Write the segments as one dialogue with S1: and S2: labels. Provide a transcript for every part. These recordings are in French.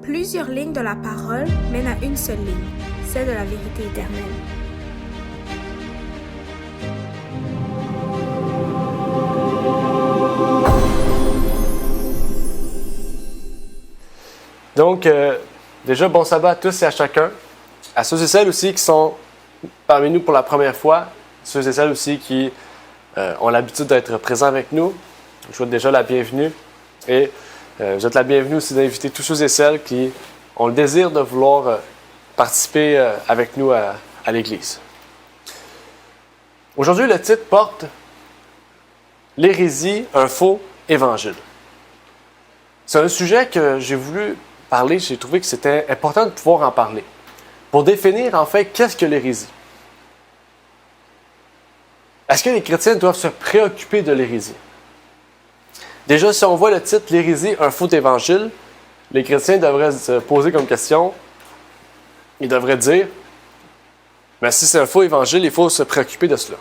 S1: Plusieurs lignes de la parole mènent à une seule ligne, celle de la vérité éternelle.
S2: Donc, déjà, bon sabbat à tous et à chacun. À ceux et celles aussi qui sont parmi nous pour la première fois, ceux et celles aussi qui ont l'habitude d'être présents avec nous, je vous souhaite déjà la bienvenue. Et vous êtes la bienvenue aussi d'inviter tous ceux et celles qui ont le désir de vouloir participer avec nous à l'Église. Aujourd'hui, le titre porte « L'hérésie, un faux évangile ». C'est un sujet que j'ai voulu parler, j'ai trouvé que c'était important de pouvoir en parler. Pour définir, en fait, qu'est-ce que l'hérésie? Est-ce que les chrétiens doivent se préoccuper de l'hérésie? Déjà, si on voit le titre « L'hérésie, un faux évangile », les chrétiens devraient se poser comme question, ils devraient dire, mais si c'est un faux évangile, il faut se préoccuper de cela.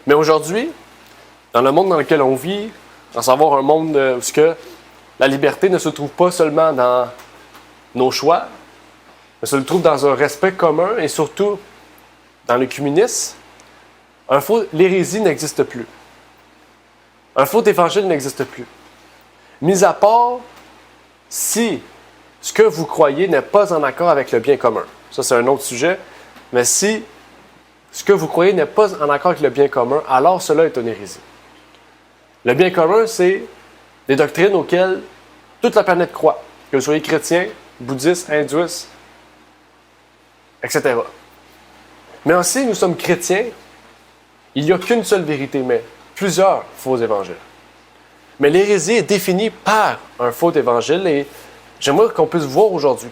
S2: Mais aujourd'hui, dans le monde dans lequel on vit, à savoir un monde où la liberté ne se trouve pas seulement dans nos choix, mais se trouve dans un respect commun et surtout dans l'œcuménisme, l'hérésie n'existe plus. Un faux évangile n'existe plus. Mis à part si ce que vous croyez n'est pas en accord avec le bien commun. Ça, c'est un autre sujet. Mais si ce que vous croyez n'est pas en accord avec le bien commun, alors cela est une hérésie. Le bien commun, c'est des doctrines auxquelles toute la planète croit, que vous soyez chrétien, bouddhiste, hindouiste, etc. Mais aussi, nous sommes chrétiens, il n'y a qu'une seule vérité, mais plusieurs faux évangiles. Mais l'hérésie est définie par un faux évangile et j'aimerais qu'on puisse voir aujourd'hui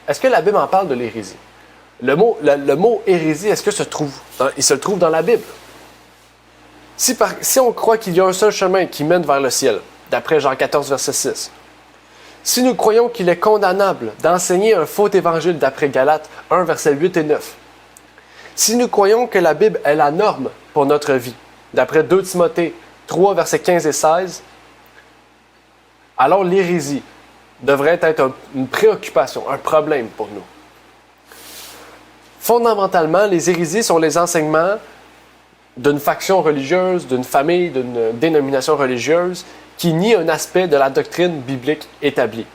S2: est-ce que la Bible en parle de l'hérésie? Le mot hérésie, est-ce que il se trouve dans la Bible? Si on croit qu'il y a un seul chemin qui mène vers le ciel, d'après Jean 14, verset 6, si nous croyons qu'il est condamnable d'enseigner un faux évangile d'après Galates 1, verset 8 et 9, si nous croyons que la Bible est la norme pour notre vie, d'après 2 Timothée 3, versets 15 et 16, alors l'hérésie devrait être une préoccupation, un problème pour nous. Fondamentalement, les hérésies sont les enseignements d'une faction religieuse, d'une famille, d'une dénomination religieuse qui nie un aspect de la doctrine biblique établie.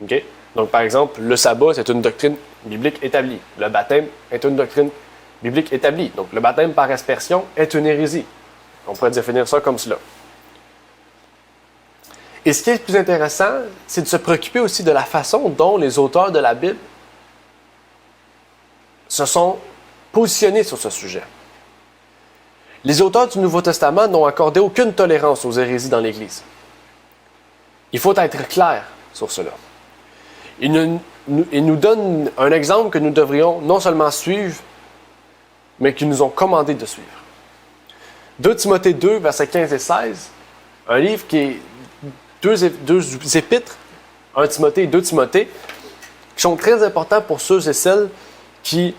S2: Okay? Donc, par exemple, le sabbat, c'est une doctrine biblique établie. Le baptême est une doctrine biblique établie. Donc, le baptême par aspersion est une hérésie. On pourrait définir ça comme cela. Et ce qui est le plus intéressant, c'est de se préoccuper aussi de la façon dont les auteurs de la Bible se sont positionnés sur ce sujet. Les auteurs du Nouveau Testament n'ont accordé aucune tolérance aux hérésies dans l'Église. Il faut être clair sur cela. Ils nous donnent un exemple que nous devrions non seulement suivre, mais qu'ils nous ont commandé de suivre. 2 Timothée 2, versets 15 et 16, un livre qui est deux épîtres, 1 Timothée et 2 Timothée, qui sont très importants pour ceux et celles qui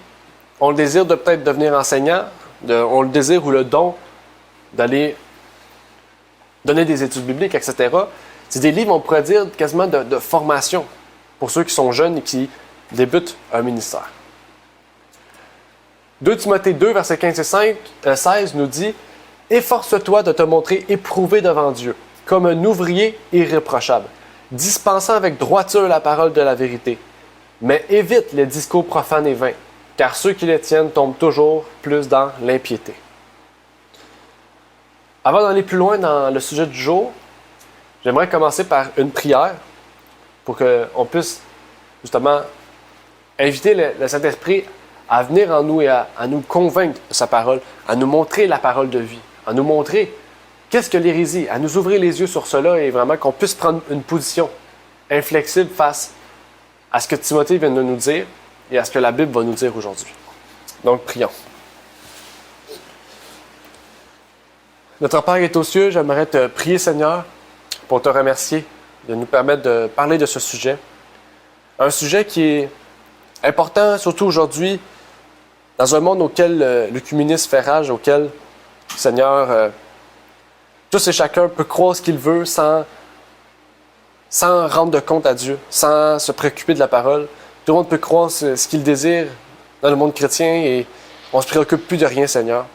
S2: ont le désir de peut-être devenir enseignants, ont le désir ou le don d'aller donner des études bibliques, etc. C'est des livres, on pourrait dire, quasiment de formation pour ceux qui sont jeunes et qui débutent un ministère. 2 Timothée 2, versets 15 et 16 nous dit « Efforce-toi de te montrer éprouvé devant Dieu, comme un ouvrier irréprochable, dispensant avec droiture la parole de la vérité. Mais évite les discours profanes et vains, car ceux qui les tiennent tombent toujours plus dans l'impiété. » Avant d'aller plus loin dans le sujet du jour, j'aimerais commencer par une prière pour qu'on puisse justement inviter le Saint-Esprit à venir en nous et à nous convaincre de sa parole, à nous montrer la parole de vie, à nous montrer qu'est-ce que l'hérésie, à nous ouvrir les yeux sur cela et vraiment qu'on puisse prendre une position inflexible face à ce que Timothée vient de nous dire et à ce que la Bible va nous dire aujourd'hui. Donc, prions. Notre Père est aux cieux, j'aimerais te prier, Seigneur, pour te remercier de nous permettre de parler de ce sujet. Un sujet qui est important, surtout aujourd'hui, dans un monde auquel l'œcuménisme fait rage, auquel, Seigneur, tous et chacun peut croire ce qu'il veut sans sans rendre de compte à Dieu, sans se préoccuper de la parole. Tout le monde peut croire ce qu'il désire dans le monde chrétien et on ne se préoccupe plus de rien, Seigneur.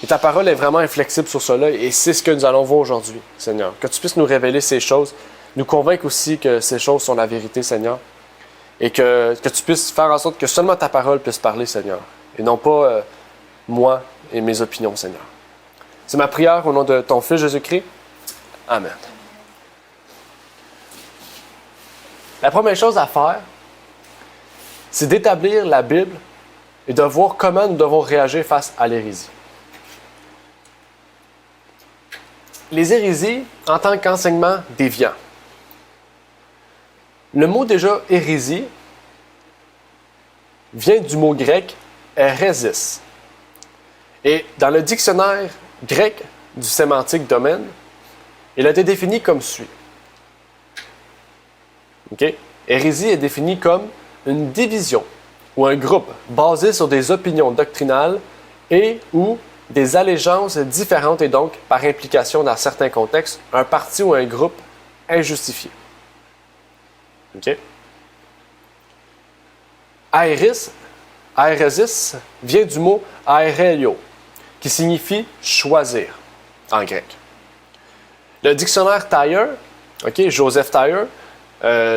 S2: Et ta parole est vraiment inflexible sur cela et c'est ce que nous allons voir aujourd'hui, Seigneur. Que tu puisses nous révéler ces choses, nous convaincre aussi que ces choses sont la vérité, Seigneur. Et que tu puisses faire en sorte que seulement ta parole puisse parler, Seigneur. Et non pas moi et mes opinions, Seigneur. C'est ma prière au nom de ton Fils Jésus-Christ. Amen. La première chose à faire, c'est d'établir la Bible et de voir comment nous devons réagir face à l'hérésie. Les hérésies en tant qu'enseignement déviant. Le mot déjà hérésie vient du mot grec hérésis. Et dans le dictionnaire grec du sémantique domaine, il a été défini comme suit. Okay? Hérésie est définie comme une division ou un groupe basé sur des opinions doctrinales et ou des allégeances différentes et donc, par implication dans certains contextes, un parti ou un groupe injustifié. OK? Aéresis vient du mot aérelio, qui signifie choisir en grec. Le dictionnaire Thayer, okay, Joseph Thayer,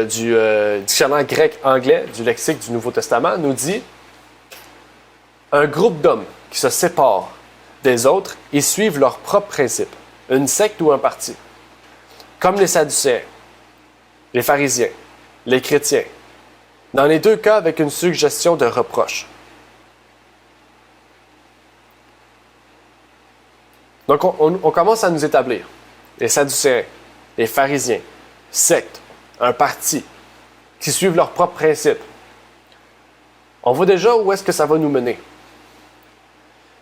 S2: du dictionnaire grec-anglais du lexique du Nouveau Testament, nous dit un groupe d'hommes qui se séparent des autres et suivent leurs propres principes, une secte ou un parti, comme les Sadducéens, les pharisiens, les chrétiens, dans les deux cas avec une suggestion de reproche. Donc on commence à nous établir les Sadducéens, les pharisiens, sectes, un parti, qui suivent leurs propres principes. On voit déjà où est-ce que ça va nous mener.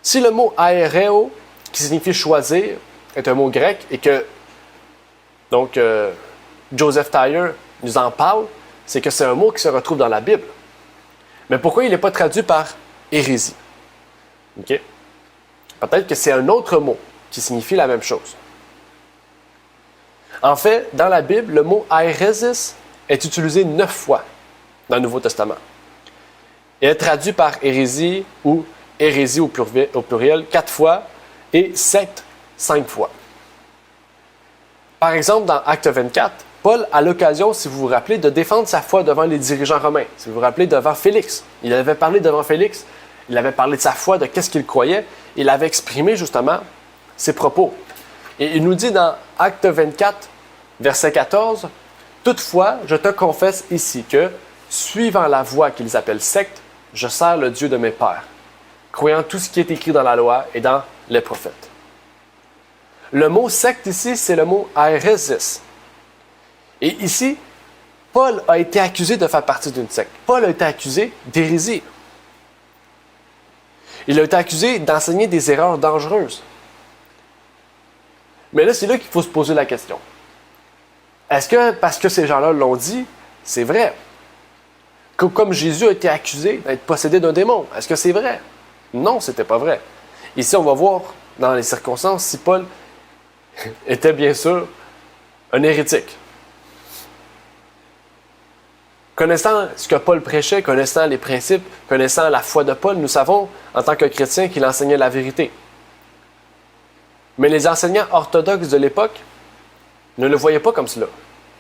S2: Si le mot aéreo, qui signifie choisir, est un mot grec et que donc Joseph Thayer nous en parle, c'est que c'est un mot qui se retrouve dans la Bible. Mais pourquoi il n'est pas traduit par hérésie? Okay? Peut-être que c'est un autre mot qui signifie la même chose. En fait, dans la Bible, le mot aéresis est utilisé 9 fois dans le Nouveau Testament. Il est traduit par hérésie ou hérésie au pluriel 4 fois et secte 5 fois. Par exemple, dans Acte 24, Paul a l'occasion, si vous vous rappelez, de défendre sa foi devant les dirigeants romains. Si vous vous rappelez, devant Félix. Il avait parlé devant Félix, il avait parlé de sa foi, de qu'est-ce qu'il croyait. Il avait exprimé justement ses propos. Et il nous dit dans Acte 24, verset 14, « Toutefois, je te confesse ici que, suivant la voie qu'ils appellent secte, je sers le Dieu de mes pères, croyant tout ce qui est écrit dans la loi et dans les prophètes. » Le mot secte ici, c'est le mot aéresis. Et ici, Paul a été accusé de faire partie d'une secte. Paul a été accusé d'hérésie. Il a été accusé d'enseigner des erreurs dangereuses. Mais là, c'est là qu'il faut se poser la question. Est-ce que, parce que ces gens-là l'ont dit, c'est vrai? Comme Jésus a été accusé d'être possédé d'un démon, est-ce que c'est vrai? Non, ce n'était pas vrai. Ici, on va voir dans les circonstances si Paul était bien sûr un hérétique. Connaissant ce que Paul prêchait, connaissant les principes, connaissant la foi de Paul, nous savons, en tant que chrétiens, qu'il enseignait la vérité. Mais les enseignants orthodoxes de l'époque ne le voyaient pas comme cela.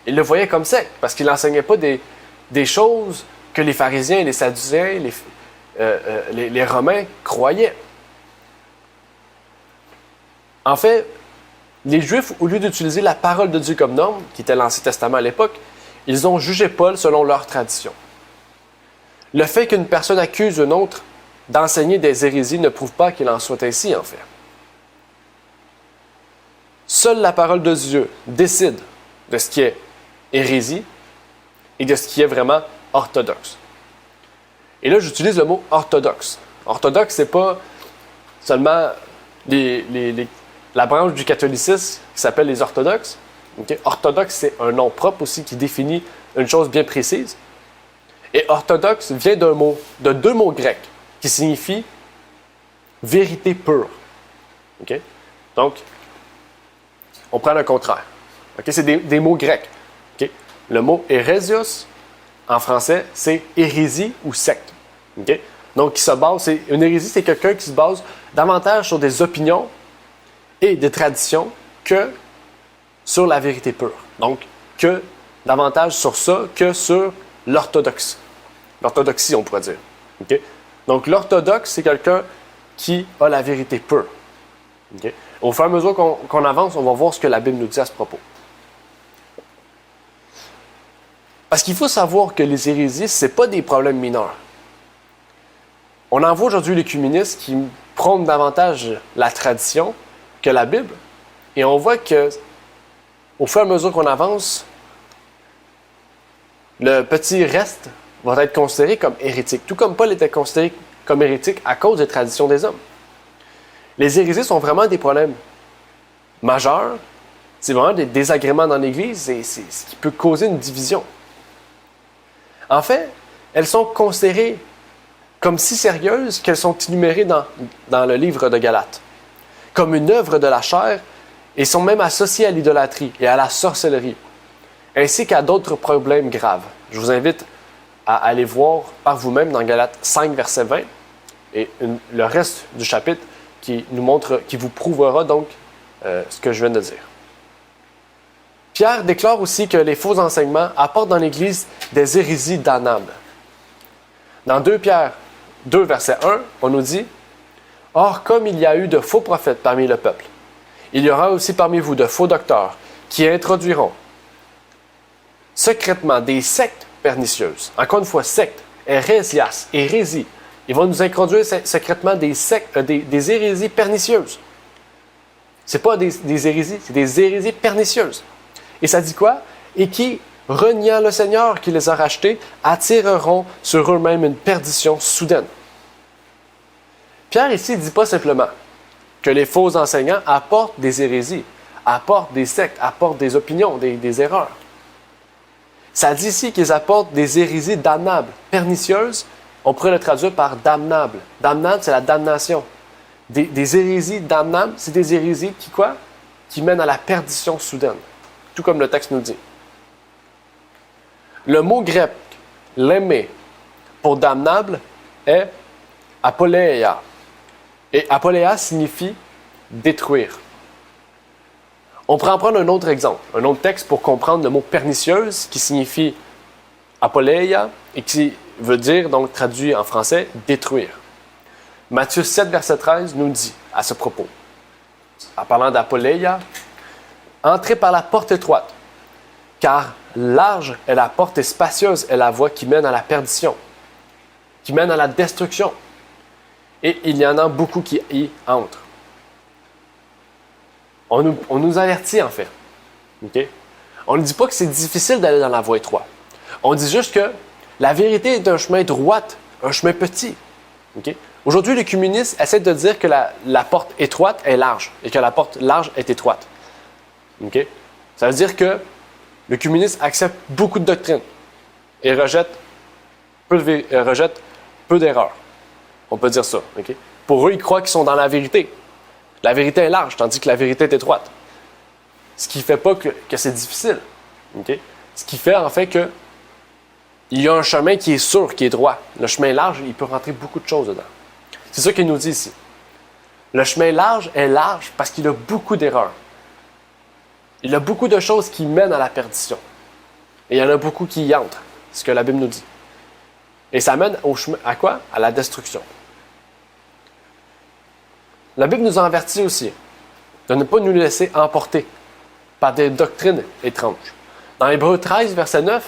S2: Ils le voyaient comme secte, parce qu'il n'enseignait pas des choses que les pharisiens, les sadducéens, les Romains croyaient. En fait, les Juifs, au lieu d'utiliser la parole de Dieu comme norme, qui était l'Ancien Testament à l'époque, ils ont jugé Paul selon leur tradition. Le fait qu'une personne accuse une autre d'enseigner des hérésies ne prouve pas qu'il en soit ainsi, en fait. Seule la parole de Dieu décide de ce qui est hérésie et de ce qui est vraiment orthodoxe. Et là, j'utilise le mot orthodoxe. Orthodoxe, ce n'est pas seulement la branche du catholicisme qui s'appelle les orthodoxes. Okay? Orthodoxe, c'est un nom propre aussi qui définit une chose bien précise. Et orthodoxe vient de deux mots grecs qui signifient vérité pure. Okay? Donc, on prend le contraire. Okay? C'est des mots grecs. Okay? Le mot hérésios, en français, c'est hérésie ou secte. Okay? Donc, une hérésie, c'est quelqu'un qui se base davantage sur des opinions et des traditions que sur la vérité pure. Donc, que davantage sur ça que sur l'orthodoxie. L'orthodoxie, on pourrait dire. Okay? Donc, l'orthodoxe, c'est quelqu'un qui a la vérité pure. Okay? Au fur et à mesure qu'on avance, on va voir ce que la Bible nous dit à ce propos. Parce qu'il faut savoir que les hérésies, ce n'est pas des problèmes mineurs. On en voit aujourd'hui les communistes qui prônent davantage la tradition que la Bible. Et on voit que, au fur et à mesure qu'on avance, le petit reste va être considéré comme hérétique. Tout comme Paul était considéré comme hérétique à cause des traditions des hommes. Les hérésies sont vraiment des problèmes majeurs. C'est vraiment des désagréments dans l'Église et c'est ce qui peut causer une division. En fait, elles sont considérées comme si sérieuses qu'elles sont énumérées dans le livre de Galates, comme une œuvre de la chair, et sont même associées à l'idolâtrie et à la sorcellerie, ainsi qu'à d'autres problèmes graves. Je vous invite à aller voir par vous-même dans Galates 5, verset 20, et le reste du chapitre qui vous prouvera donc ce que je viens de dire. Pierre déclare aussi que les faux enseignements apportent dans l'Église des hérésies damnables. Dans 2 Pierre 2, verset 1, on nous dit « Or, comme il y a eu de faux prophètes parmi le peuple, il y aura aussi parmi vous de faux docteurs qui introduiront secrètement des sectes pernicieuses. » Encore une fois, secte, hérésias, hérésie. Ils vont nous introduire secrètement des hérésies pernicieuses. Ce n'est pas des hérésies, c'est des hérésies pernicieuses. Et ça dit quoi? Et qui, reniant le Seigneur qui les a rachetés, attireront sur eux-mêmes une perdition soudaine. Pierre ici ne dit pas simplement que les faux enseignants apportent des hérésies, apportent des sectes, apportent des opinions, des erreurs. Ça dit ici qu'ils apportent des hérésies damnables, pernicieuses. On pourrait le traduire par damnable. Damnable, c'est la damnation. Des hérésies damnables, c'est des hérésies qui mènent à la perdition soudaine. Tout comme le texte nous dit. Le mot grec, lémé, pour damnable, est apoleia. Et apoleia signifie détruire. On pourrait en prendre un autre exemple, un autre texte pour comprendre le mot pernicieuse, qui signifie apoleia et qui veut dire, donc traduit en français, détruire. Matthieu 7, verset 13 nous dit à ce propos, en parlant d'apoleia, entrez par la porte étroite, car large est la porte et spacieuse est la voie qui mène à la perdition, qui mène à la destruction. Et il y en a beaucoup qui y entrent. On nous avertit en fait. Okay? On ne dit pas que c'est difficile d'aller dans la voie étroite. On dit juste que la vérité est un chemin droit, un chemin petit. Okay? Aujourd'hui, les communistes essaient de dire que la porte étroite est large et que la porte large est étroite. Okay? Ça veut dire que le communiste accepte beaucoup de doctrines et rejette peu d'erreurs. On peut dire ça. Okay? Pour eux, ils croient qu'ils sont dans la vérité. La vérité est large, tandis que la vérité est étroite. Ce qui ne fait pas que c'est difficile. Okay? Ce qui fait en fait que il y a un chemin qui est sûr, qui est droit. Le chemin large, il peut rentrer beaucoup de choses dedans. C'est ça qu'il nous dit ici. Le chemin large est large parce qu'il a beaucoup d'erreurs. Il y a beaucoup de choses qui mènent à la perdition. Et il y en a beaucoup qui y entrent. C'est ce que la Bible nous dit. Et ça mène au chemin, à quoi? À la destruction. La Bible nous avertit aussi de ne pas nous laisser emporter par des doctrines étranges. Dans Hébreux 13, verset 9,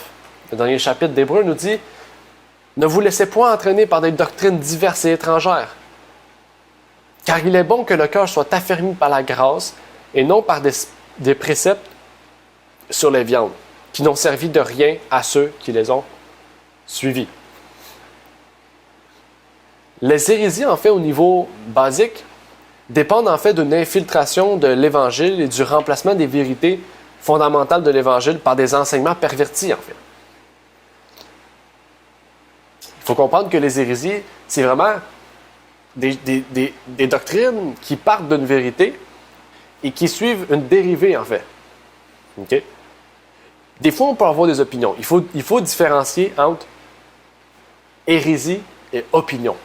S2: le dernier chapitre d'Hébreux nous dit « Ne vous laissez point entraîner par des doctrines diverses et étrangères, car il est bon que le cœur soit affermi par la grâce et non par des préceptes sur les viandes, qui n'ont servi de rien à ceux qui les ont suivis. » Les hérésies, en fait, au niveau basique, dépendent en fait d'une infiltration de l'Évangile et du remplacement des vérités fondamentales de l'Évangile par des enseignements pervertis, en fait. Il faut comprendre que les hérésies, c'est vraiment des doctrines qui partent d'une vérité et qui suivent une dérivée, en fait. Okay? Des fois, on peut avoir des opinions. Il faut différencier entre hérésie et opinion.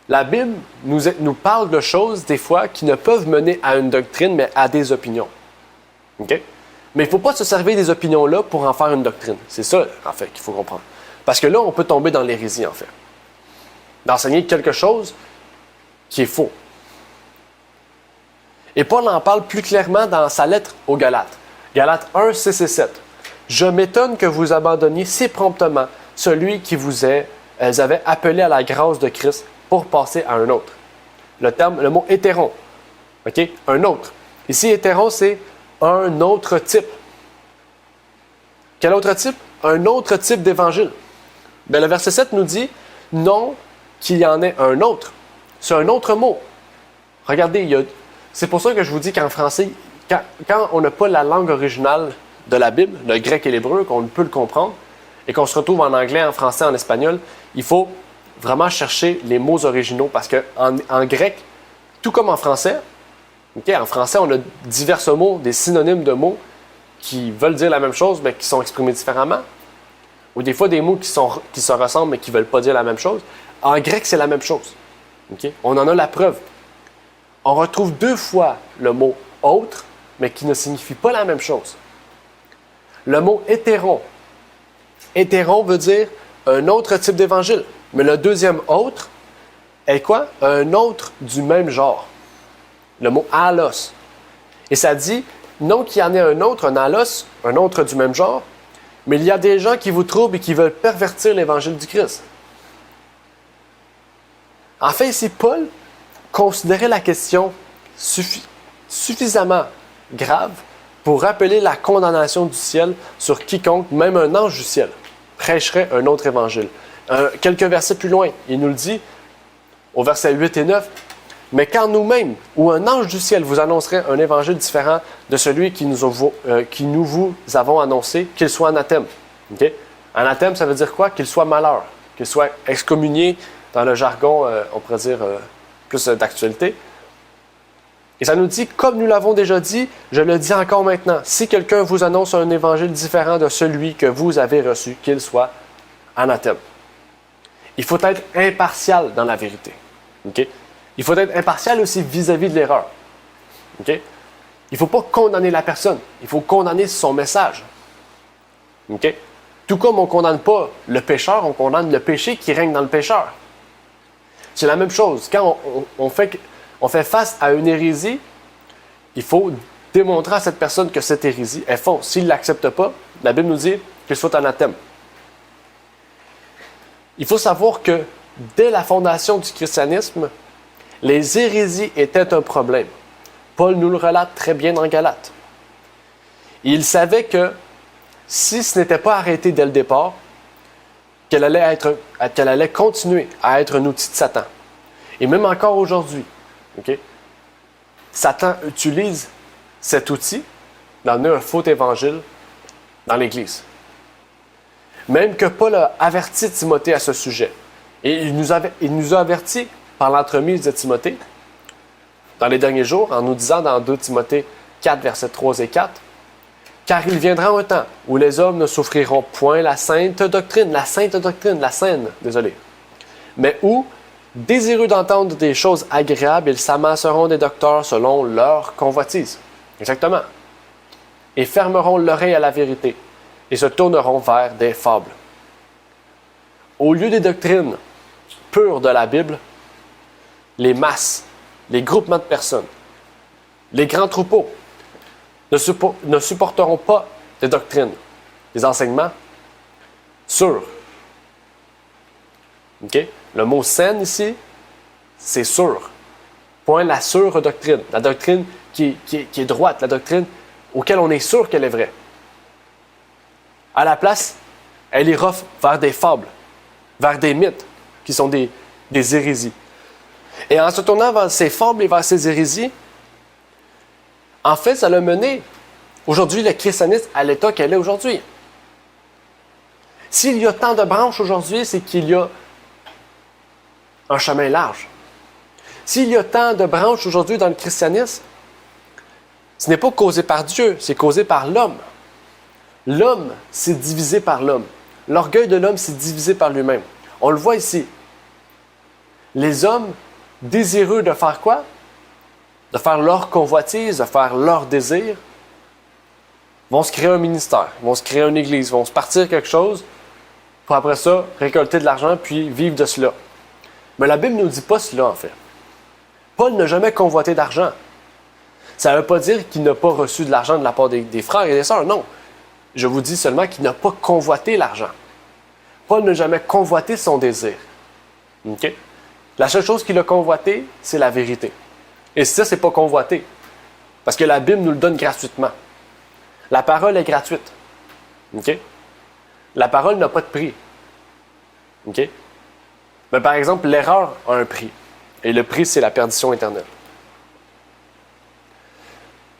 S2: La Bible nous parle de choses, des fois, qui ne peuvent mener à une doctrine, mais à des opinions. OK? Mais il ne faut pas se servir des opinions-là pour en faire une doctrine. C'est ça, en fait, qu'il faut comprendre. Parce que là, on peut tomber dans l'hérésie, en fait. D'enseigner quelque chose qui est faux. Et Paul en parle plus clairement dans sa lettre aux Galates. Galates 1, 6 et 7. « Je m'étonne que vous abandonniez si promptement celui qui vous avait appelé à la grâce de Christ pour passer à un autre. » Le mot « hétéron ». OK? Un autre. Ici, hétéron, c'est un autre type. Quel autre type? Un autre type d'évangile. Bien, le verset 7 nous dit « Non qu'il y en ait un autre ». C'est un autre mot. Regardez, c'est pour ça que je vous dis qu'en français, quand on n'a pas la langue originale de la Bible, le grec et l'hébreu, qu'on peut le comprendre, et qu'on se retrouve en anglais, en français, en espagnol, il faut vraiment chercher les mots originaux parce qu'en grec, tout comme en français, okay, en français, on a divers mots, des synonymes de mots qui veulent dire la même chose, mais qui sont exprimés différemment. Ou des fois, des mots qui se ressemblent, mais qui ne veulent pas dire la même chose. En grec, c'est la même chose. Okay? On en a la preuve. On retrouve 2 fois le mot « autre », mais qui ne signifie pas la même chose. Le mot « hétéron ». Hétéron veut dire un autre type d'évangile. Mais le deuxième « autre » est quoi? Un autre du même genre. Le mot « allos ». Et ça dit, non qu'il y en ait un autre, un allos, un autre du même genre, mais il y a des gens qui vous troublent et qui veulent pervertir l'évangile du Christ. En fait, ici, Paul considérait la question suffisamment grave pour rappeler la condamnation du ciel sur quiconque, même un ange du ciel, prêcherait un autre évangile. Quelques versets plus loin, il nous le dit, au verset 8 et 9, « Mais quand nous-mêmes, ou un ange du ciel vous annoncerait un évangile différent de celui qui nous vous avons annoncé, qu'il soit anathème. » Okay? Anathème, ça veut dire quoi? Qu'il soit malheur, qu'il soit excommunié dans le jargon, on pourrait dire, plus d'actualité. Et ça nous dit, comme nous l'avons déjà dit, je le dis encore maintenant, si quelqu'un vous annonce un évangile différent de celui que vous avez reçu, qu'il soit anathème. Il faut être impartial dans la vérité. Okay? Il faut être impartial aussi vis-à-vis de l'erreur. Okay? Il ne faut pas condamner la personne, il faut condamner son message. Okay? Tout comme on ne condamne pas le pécheur, on condamne le péché qui règne dans le pécheur. C'est la même chose. Quand on fait face à une hérésie, il faut démontrer à cette personne que cette hérésie est fausse. S'il ne l'accepte pas, la Bible nous dit qu'il soit anathème. Il faut savoir que dès la fondation du christianisme, les hérésies étaient un problème. Paul nous le relate très bien dans Galates. Il savait que si ce n'était pas arrêté dès le départ, qu'elle allait continuer à être un outil de Satan. Et même encore aujourd'hui, okay, Satan utilise cet outil d'amener un faux évangile dans l'Église. Même que Paul a averti Timothée à ce sujet. Et il nous a averti par l'entremise de Timothée dans les derniers jours, en nous disant dans 2 Timothée 4, versets 3 et 4, « Car il viendra un temps où les hommes ne souffriront point la saine doctrine, mais où, désireux d'entendre des choses agréables, ils s'amasseront des docteurs selon leur convoitise. » Exactement. « Et fermeront l'oreille à la vérité, et se tourneront vers des fables. » Au lieu des doctrines pures de la Bible, les masses, les groupements de personnes, les grands troupeaux ne supporteront pas des doctrines, des enseignements sûrs. Okay? Le mot « saine » ici, c'est sûr. Point la sûre doctrine. La doctrine qui est droite, la doctrine auquel on est sûr qu'elle est vraie. À la place, elle ira vers des fables, vers des mythes, qui sont des hérésies. Et en se tournant vers ces fables et vers ces hérésies, en fait, ça l'a mené aujourd'hui le christianisme à l'état qu'elle est aujourd'hui. S'il y a tant de branches aujourd'hui, c'est qu'il y a un chemin large. S'il y a tant de branches aujourd'hui dans le christianisme, ce n'est pas causé par Dieu, c'est causé par l'homme. L'homme s'est divisé par l'homme. L'orgueil de l'homme s'est divisé par lui-même. On le voit ici. Les hommes désireux de faire quoi? De faire leur convoitise, de faire leur désir, vont se créer un ministère, vont se créer une église, vont se partir quelque chose pour après ça récolter de l'argent puis vivre de cela. Mais la Bible ne nous dit pas cela en fait. Paul n'a jamais convoité d'argent. Ça ne veut pas dire qu'il n'a pas reçu de l'argent de la part des frères et des sœurs, non. Je vous dis seulement qu'il n'a pas convoité l'argent. Paul n'a jamais convoité son désir. Okay? La seule chose qu'il a convoité, c'est la vérité. Et ça, c'est pas convoité. Parce que la Bible nous le donne gratuitement. La parole est gratuite. Okay? La parole n'a pas de prix. Okay? Mais par exemple, l'erreur a un prix. Et le prix, c'est la perdition éternelle.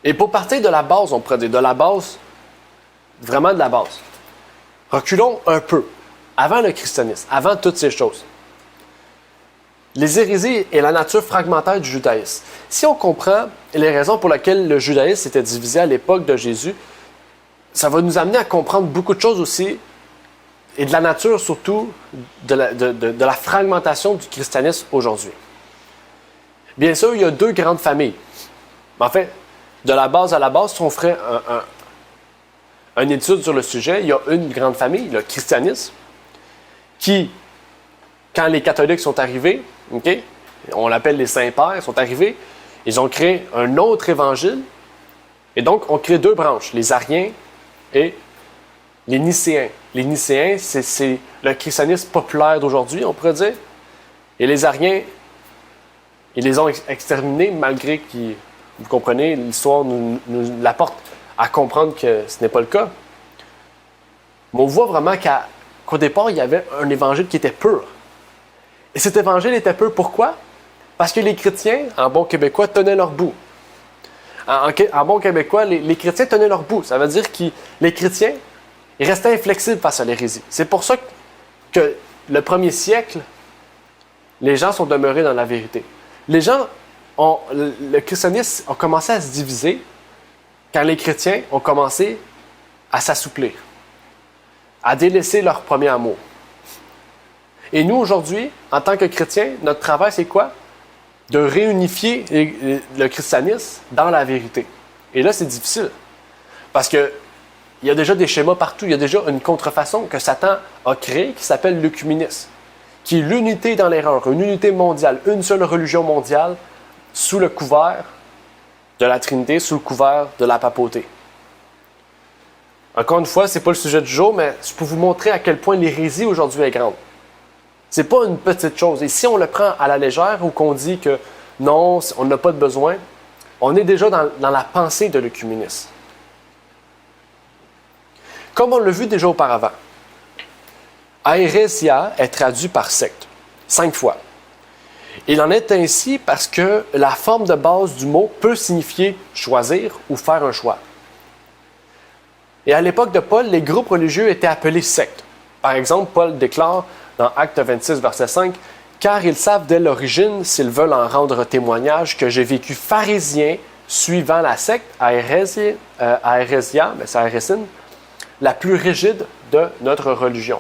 S2: Et pour partir de la base, on pourrait dire, de la base, vraiment de la base. Reculons un peu, avant le christianisme, avant toutes ces choses. Les hérésies et la nature fragmentaire du judaïsme. Si on comprend les raisons pour lesquelles le judaïsme était divisé à l'époque de Jésus, ça va nous amener à comprendre beaucoup de choses aussi, et de la nature surtout, de la fragmentation du christianisme aujourd'hui. Bien sûr, il y a deux grandes familles. En fait, de la base à la base, si on ferait une étude sur le sujet, il y a une grande famille, le christianisme, qui, quand les catholiques sont arrivés, okay, on l'appelle les saints-pères, sont arrivés, ils ont créé un autre évangile, et donc on crée deux branches, les ariens et les nicéens. Les nicéens, c'est le christianisme populaire d'aujourd'hui, on pourrait dire, et les ariens, ils les ont exterminés malgré qu'ils... Vous comprenez, l'histoire nous l'apporte à comprendre que ce n'est pas le cas. Mais on voit vraiment qu'au départ, il y avait un évangile qui était pur. Et cet évangile était pur, pourquoi? Parce que les chrétiens, en bon québécois, tenaient leur bout. En bon québécois, les chrétiens tenaient leur bout. Ça veut dire que les chrétiens, ils restaient inflexibles face à l'hérésie. C'est pour ça que le premier siècle, les gens sont demeurés dans la vérité. Les gens... le christianisme a commencé à se diviser quand les chrétiens ont commencé à s'assouplir, à délaisser leur premier amour. Et nous, aujourd'hui, en tant que chrétiens, notre travail, c'est quoi? De réunifier le christianisme dans la vérité. Et là, c'est difficile. Parce qu'il y a déjà des schémas partout. Il y a déjà une contrefaçon que Satan a créée qui s'appelle l'œcuménisme, qui est l'unité dans l'erreur, une unité mondiale, une seule religion mondiale, sous le couvert de la Trinité, sous le couvert de la papauté. Encore une fois, ce n'est pas le sujet du jour, mais je peux vous montrer à quel point l'hérésie aujourd'hui est grande. Ce n'est pas une petite chose. Et si on le prend à la légère ou qu'on dit que non, on n'a pas de besoin, on est déjà dans la pensée de l'œcuménisme. Comme on l'a vu déjà auparavant, aérésia est traduit par secte, 5 fois. Il en est ainsi parce que la forme de base du mot peut signifier choisir ou faire un choix. Et à l'époque de Paul, les groupes religieux étaient appelés sectes. Par exemple, Paul déclare dans Actes 26, verset 5, « Car ils savent dès l'origine, s'ils veulent en rendre témoignage, que j'ai vécu pharisien suivant la secte, aérésia, mais c'est aérésine, la plus rigide de notre religion. »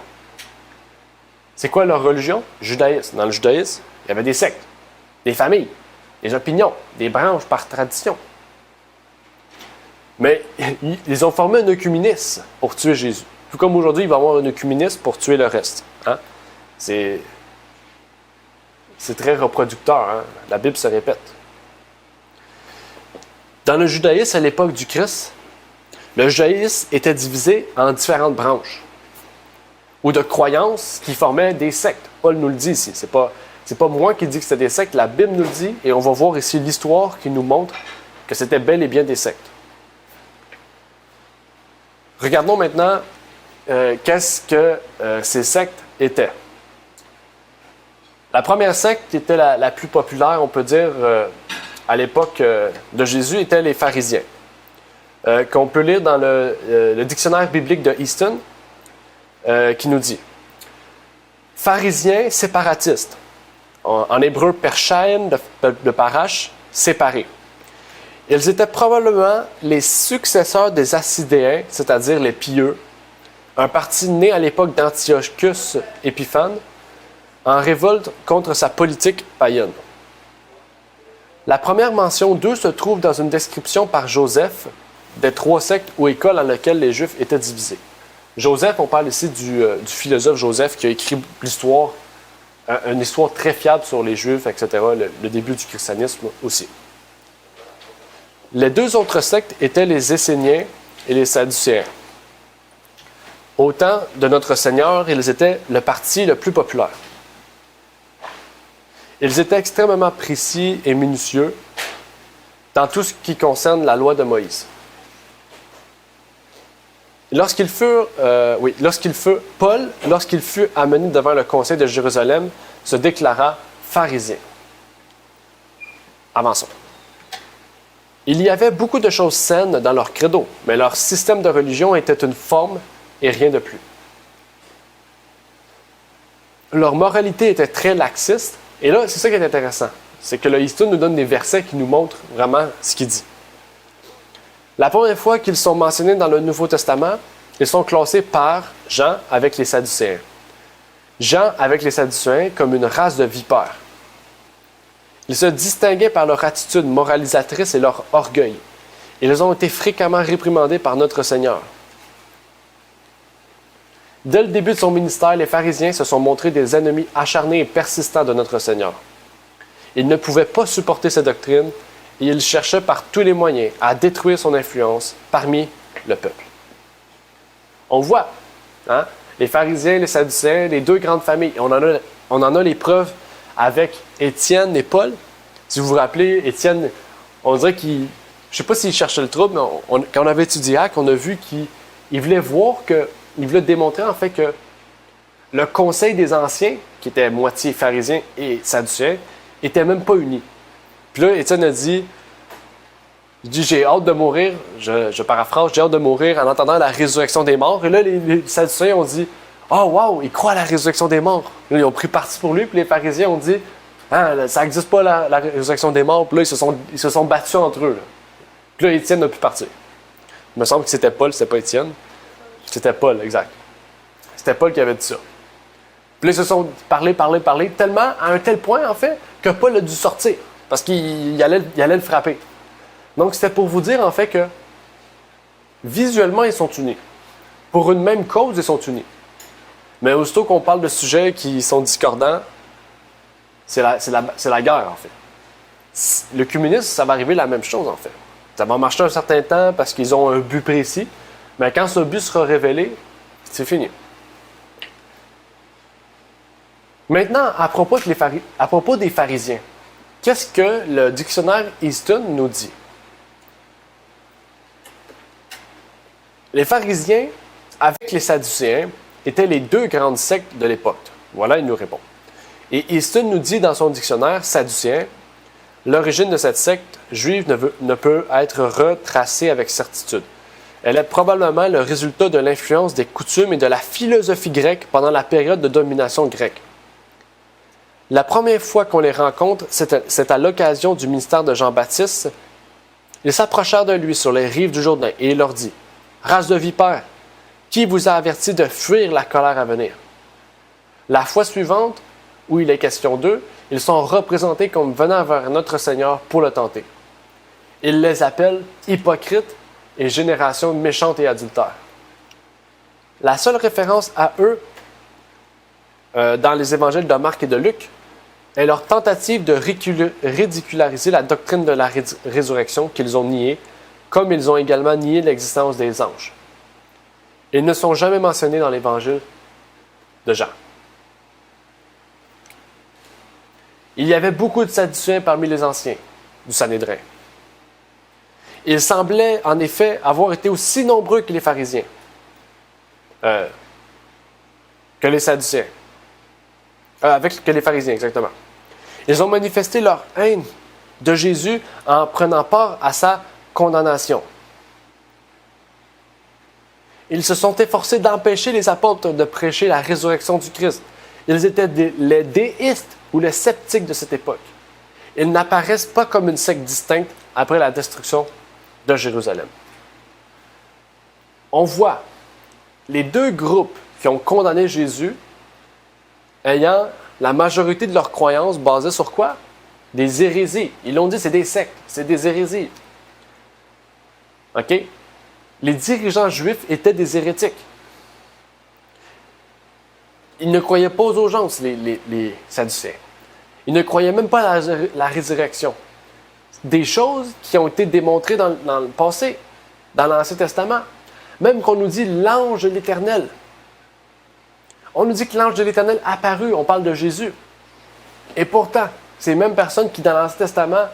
S2: C'est quoi leur religion? Judaïsme. Dans le judaïsme, il y avait des sectes, des familles, des opinions, des branches par tradition. Mais ils ont formé un œcuménisme pour tuer Jésus. Tout comme aujourd'hui, il va y avoir un œcuménisme pour tuer le reste. Hein? C'est très reproducteur. Hein? La Bible se répète. Dans le judaïsme, à l'époque du Christ, le judaïsme était divisé en différentes branches ou de croyances qui formaient des sectes. Paul nous le dit ici. C'est pas moi qui dis que c'était des sectes, la Bible nous le dit, et on va voir ici l'histoire qui nous montre que c'était bel et bien des sectes. Regardons maintenant qu'est-ce que ces sectes étaient. La première secte qui était la plus populaire, on peut dire, à l'époque de Jésus, était les pharisiens, qu'on peut lire dans le dictionnaire biblique de Easton, qui nous dit « Pharisiens séparatistes ». En hébreu, perchaim de parash, séparé. Ils étaient probablement les successeurs des Assidéens, c'est-à-dire les pieux, un parti né à l'époque d'Antiochus Épiphane, en révolte contre sa politique païenne. La première mention d'eux se trouve dans une description par Joseph des 3 sectes ou écoles dans lesquelles les Juifs étaient divisés. Joseph, on parle ici du philosophe Joseph qui a écrit l'histoire, une histoire très fiable sur les Juifs, etc., le début du christianisme aussi. Les 2 autres sectes étaient les Esséniens et les Sadducéens. Au temps de notre Seigneur, ils étaient le parti le plus populaire. Ils étaient extrêmement précis et minutieux dans tout ce qui concerne la loi de Moïse. Paul, lorsqu'il fut amené devant le conseil de Jérusalem, se déclara pharisien. Avançons. Il y avait beaucoup de choses saines dans leur credo, mais leur système de religion était une forme et rien de plus. Leur moralité était très laxiste, et là, c'est ça qui est intéressant. C'est que le Easton nous donne des versets qui nous montrent vraiment ce qu'il dit. La première fois qu'ils sont mentionnés dans le Nouveau Testament, ils sont classés par Jean avec les Sadducéens. Jean avec les Sadducéens comme une race de vipères. Ils se distinguaient par leur attitude moralisatrice et leur orgueil. Ils ont été fréquemment réprimandés par notre Seigneur. Dès le début de son ministère, les pharisiens se sont montrés des ennemis acharnés et persistants de notre Seigneur. Ils ne pouvaient pas supporter ses doctrines et ils cherchaient par tous les moyens à détruire son influence parmi le peuple. On voit, les pharisiens, les sadducéens, les 2 grandes familles. On en a les preuves avec Étienne et Paul. Si vous vous rappelez, Étienne, on dirait qu'il... Je ne sais pas s'il cherchait le trouble, mais quand on avait étudié Actes, on a vu qu'il voulait voir que... Il voulait démontrer en fait que le conseil des anciens, qui était moitié pharisien et sadducéen, n'était même pas uni. Puis là, Étienne a dit, j'ai hâte de mourir, je paraphrase, j'ai hâte de mourir en entendant la résurrection des morts. Et là, les sadducéens ont dit, oh wow, ils croient à la résurrection des morts. Là, ils ont pris parti pour lui, puis les pharisiens ont dit, ça n'existe pas la résurrection des morts. Puis là, ils se sont battus entre eux. Là. Puis là, Étienne n'a pu partir. Il me semble que c'était Paul, c'était pas Étienne. C'était Paul, exact. C'était Paul qui avait dit ça. Puis là, ils se sont parlé, tellement, à un tel point, en fait, que Paul a dû sortir, parce qu'il allait le frapper. Donc, c'était pour vous dire, en fait, que visuellement, ils sont unis. Pour une même cause, ils sont unis. Mais aussitôt qu'on parle de sujets qui sont discordants, c'est la guerre, en fait. Le communisme, ça va arriver la même chose, en fait. Ça va marcher un certain temps parce qu'ils ont un but précis, mais quand ce but sera révélé, c'est fini. Maintenant, à propos des pharisiens, qu'est-ce que le dictionnaire Easton nous dit? Les pharisiens, avec les sadducéens, étaient les 2 grandes sectes de l'époque. Voilà, il nous répond. Et Easton nous dit dans son dictionnaire sadducéen, l'origine de cette secte juive ne peut être retracée avec certitude. Elle est probablement le résultat de l'influence des coutumes et de la philosophie grecque pendant la période de domination grecque. La première fois qu'on les rencontre, c'est à l'occasion du ministère de Jean-Baptiste. Ils s'approchèrent de lui sur les rives du Jourdain et il leur dit, « Race de vipères, qui vous a averti de fuir la colère à venir? » La fois suivante, où il est question d'eux, ils sont représentés comme venant vers notre Seigneur pour le tenter. Il les appelle hypocrites et génération méchante et adultère. La seule référence à eux dans les évangiles de Marc et de Luc est leur tentative de ridiculariser la doctrine de la résurrection qu'ils ont niée, comme ils ont également nié l'existence des anges. Ils ne sont jamais mentionnés dans l'évangile de Jean. Il y avait beaucoup de Sadducéens parmi les anciens du Sanhédrin. Ils semblaient, en effet, avoir été aussi nombreux que les pharisiens, que les Sadducéens. Que les pharisiens, exactement. Ils ont manifesté leur haine de Jésus en prenant part à sa condamnation. Ils se sont efforcés d'empêcher les apôtres de prêcher la résurrection du Christ. Ils étaient les déistes ou les sceptiques de cette époque. Ils n'apparaissent pas comme une secte distincte, après la destruction de Jérusalem. On voit les deux groupes qui ont condamné Jésus ayant la majorité de leurs croyances basées sur quoi? Des hérésies. Ils l'ont dit, c'est des sectes, c'est des hérésies. OK? Les dirigeants juifs étaient des hérétiques. Ils ne croyaient pas aux urgences, les Sadducéens. Ils ne croyaient même pas à la résurrection. Des choses qui ont été démontrées dans le passé, dans l'Ancien Testament. Même qu'on nous dit l'ange de l'Éternel. On nous dit que l'ange de l'Éternel apparut, on parle de Jésus. Et pourtant, ces mêmes personnes qui, dans l'Ancien Testament,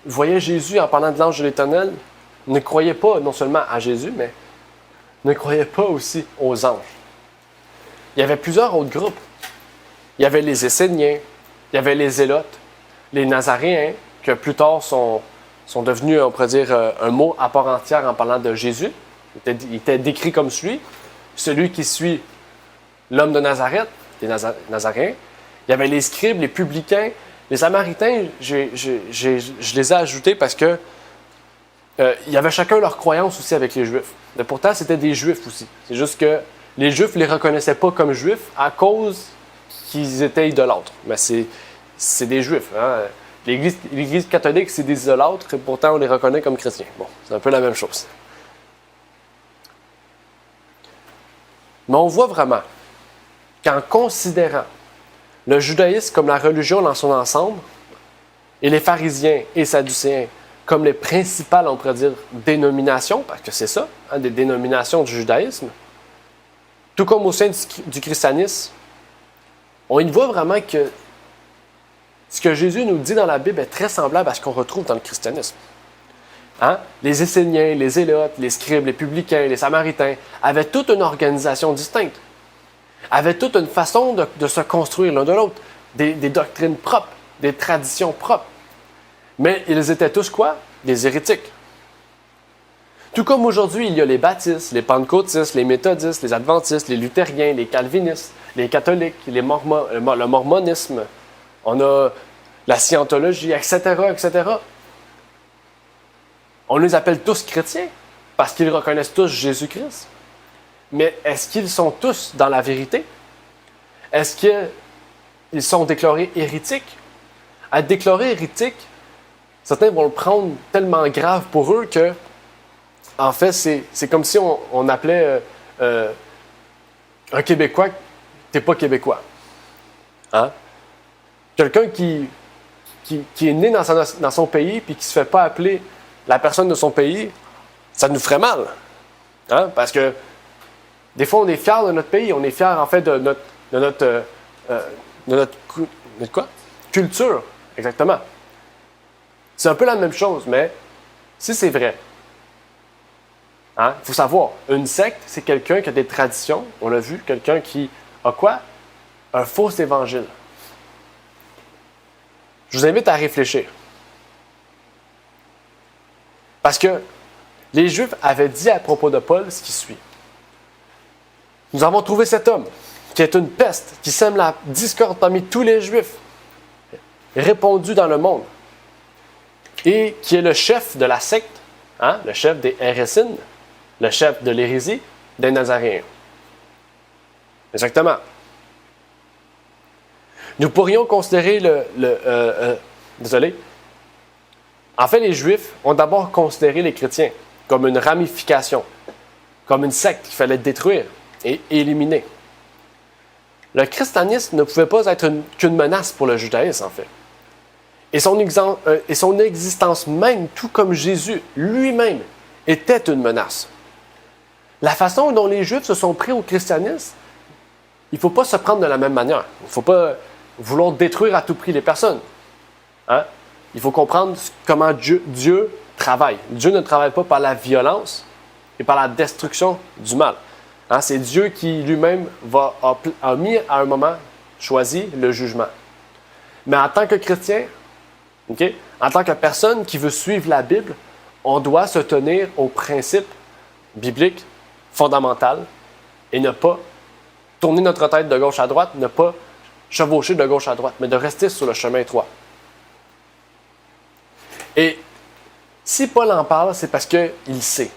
S2: voyaient Jésus en parlant de l'ange de l'Éternel, ne croyaient pas non seulement à Jésus, mais ne croyaient pas aussi aux anges. Il y avait plusieurs autres groupes. Il y avait les Esséniens, il y avait les Zélotes, les Nazaréens, que plus tard sont devenus, on pourrait dire, un mot à part entière en parlant de Jésus. Il était décrit comme celui qui suit l'homme de Nazareth, les Nazaréens. Il y avait les scribes, les publicains, les Samaritains, je les ai ajoutés parce que il y avait chacun leur croyance aussi avec les Juifs. Mais pourtant, c'était des Juifs aussi. C'est juste que les Juifs ne les reconnaissaient pas comme Juifs à cause qu'ils étaient idolâtres. Mais c'est des Juifs. Hein? L'Église catholique, c'est des idolâtres, et pourtant on les reconnaît comme chrétiens. Bon, c'est un peu la même chose. Mais on voit vraiment qu'en considérant le judaïsme comme la religion dans son ensemble, et les pharisiens et sadducéens comme les principales, on pourrait dire, dénominations, parce que c'est ça, hein, des dénominations du judaïsme, tout comme au sein du christianisme, on y voit vraiment que ce que Jésus nous dit dans la Bible est très semblable à ce qu'on retrouve dans le christianisme. Hein? Les Esséniens, les Zélotes, les scribes, les publicains, les Samaritains avaient toute une organisation distincte, avaient toute une façon de se construire l'un de l'autre, des doctrines propres, des traditions propres. Mais ils étaient tous quoi? Des hérétiques. Tout comme aujourd'hui, il y a les baptistes, les pentecôtistes, les méthodistes, les adventistes, les luthériens, les calvinistes, les catholiques, le mormonisme, on a la scientologie, etc., etc. On les appelle tous chrétiens parce qu'ils reconnaissent tous Jésus-Christ. Mais est-ce qu'ils sont tous dans la vérité? Est-ce qu'ils sont déclarés hérétiques? À être déclarés hérétiques, certains vont le prendre tellement grave pour eux que, en fait, c'est comme si on appelait un Québécois, t'es pas Québécois. Hein? Quelqu'un qui est né dans son pays puis qui ne se fait pas appeler la personne de son pays, ça nous ferait mal. Hein? Parce que des fois, on est fiers de notre pays, on est fiers en fait de notre quoi? Culture, exactement. C'est un peu la même chose, mais si c'est vrai, il faut savoir, une secte, c'est quelqu'un qui a des traditions, on l'a vu, quelqu'un qui a quoi? Un faux évangile. Je vous invite à réfléchir. Parce que les Juifs avaient dit à propos de Paul ce qui suit. Nous avons trouvé cet homme qui est une peste, qui sème la discorde parmi tous les Juifs, répandu dans le monde, et qui est le chef de la secte, hein, le chef des Hérésines, le chef de l'hérésie des Nazaréens. Exactement. Nous pourrions considérer En fait, les Juifs ont d'abord considéré les chrétiens comme une ramification, comme une secte qu'il fallait détruire et éliminer. Le christianisme ne pouvait pas être qu'une menace pour le judaïsme, en fait. Et son existence même, tout comme Jésus lui-même, était une menace. La façon dont les Juifs se sont pris au christianisme, il ne faut pas se prendre de la même manière. Il ne faut pas vouloir détruire à tout prix les personnes. Hein? Il faut comprendre comment Dieu travaille. Dieu ne travaille pas par la violence et par la destruction du mal. Hein? C'est Dieu qui lui-même a mis à un moment choisi le jugement. Mais en tant que chrétien, okay, en tant que personne qui veut suivre la Bible, on doit se tenir aux principes bibliques fondamentaux et ne pas tourner notre tête de gauche à droite, ne pas chevaucher de gauche à droite, mais de rester sur le chemin étroit. Et Si Paul en parle, c'est parce qu'il sait.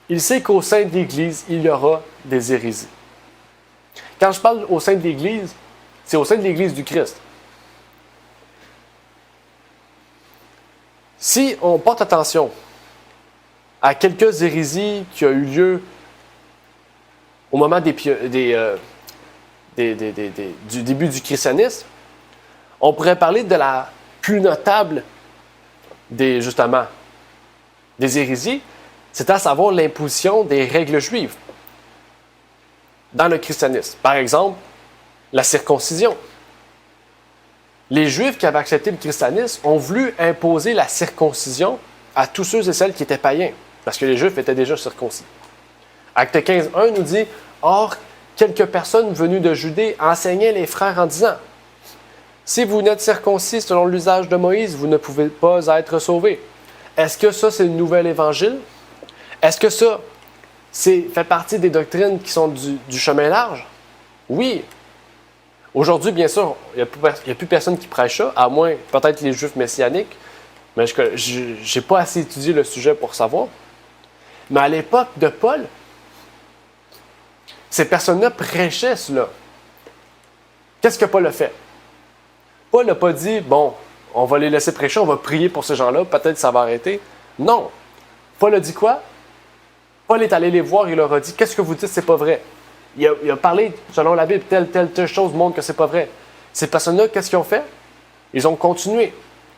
S2: Il sait qu'au sein de l'Église, il y aura des hérésies. Quand je parle au sein de l'Église, c'est au sein de l'Église du Christ. Si on porte attention à quelques hérésies qui ont eu lieu au moment du début du christianisme, on pourrait parler de la plus notable des hérésies, c'est à savoir l'imposition des règles juives dans le christianisme. Par exemple, la circoncision. Les Juifs qui avaient accepté le christianisme ont voulu imposer la circoncision à tous ceux et celles qui étaient païens, parce que les Juifs étaient déjà circoncis. Acte 15.1 nous dit « Or, quelques personnes venues de Judée enseignaient les frères en disant « Si vous n'êtes circoncis selon l'usage de Moïse, vous ne pouvez pas être sauvés. » Est-ce que ça, c'est le nouvel évangile? Est-ce que ça, fait partie des doctrines qui sont du chemin large? Oui. Aujourd'hui, bien sûr, il n'y a plus personne qui prêche ça, à moins peut-être les Juifs messianiques, mais je n'ai pas assez étudié le sujet pour savoir. Mais à l'époque de Paul, ces personnes-là prêchaient cela. Qu'est-ce que Paul a fait? Paul n'a pas dit, bon, on va les laisser prêcher, on va prier pour ces gens-là, peut-être ça va arrêter. Non. Paul a dit quoi? Paul est allé les voir et leur a dit, qu'est-ce que vous dites, c'est pas vrai. Il a parlé, selon la Bible, telle chose montre que c'est pas vrai. Ces personnes-là, qu'est-ce qu'ils ont fait? Ils ont continué.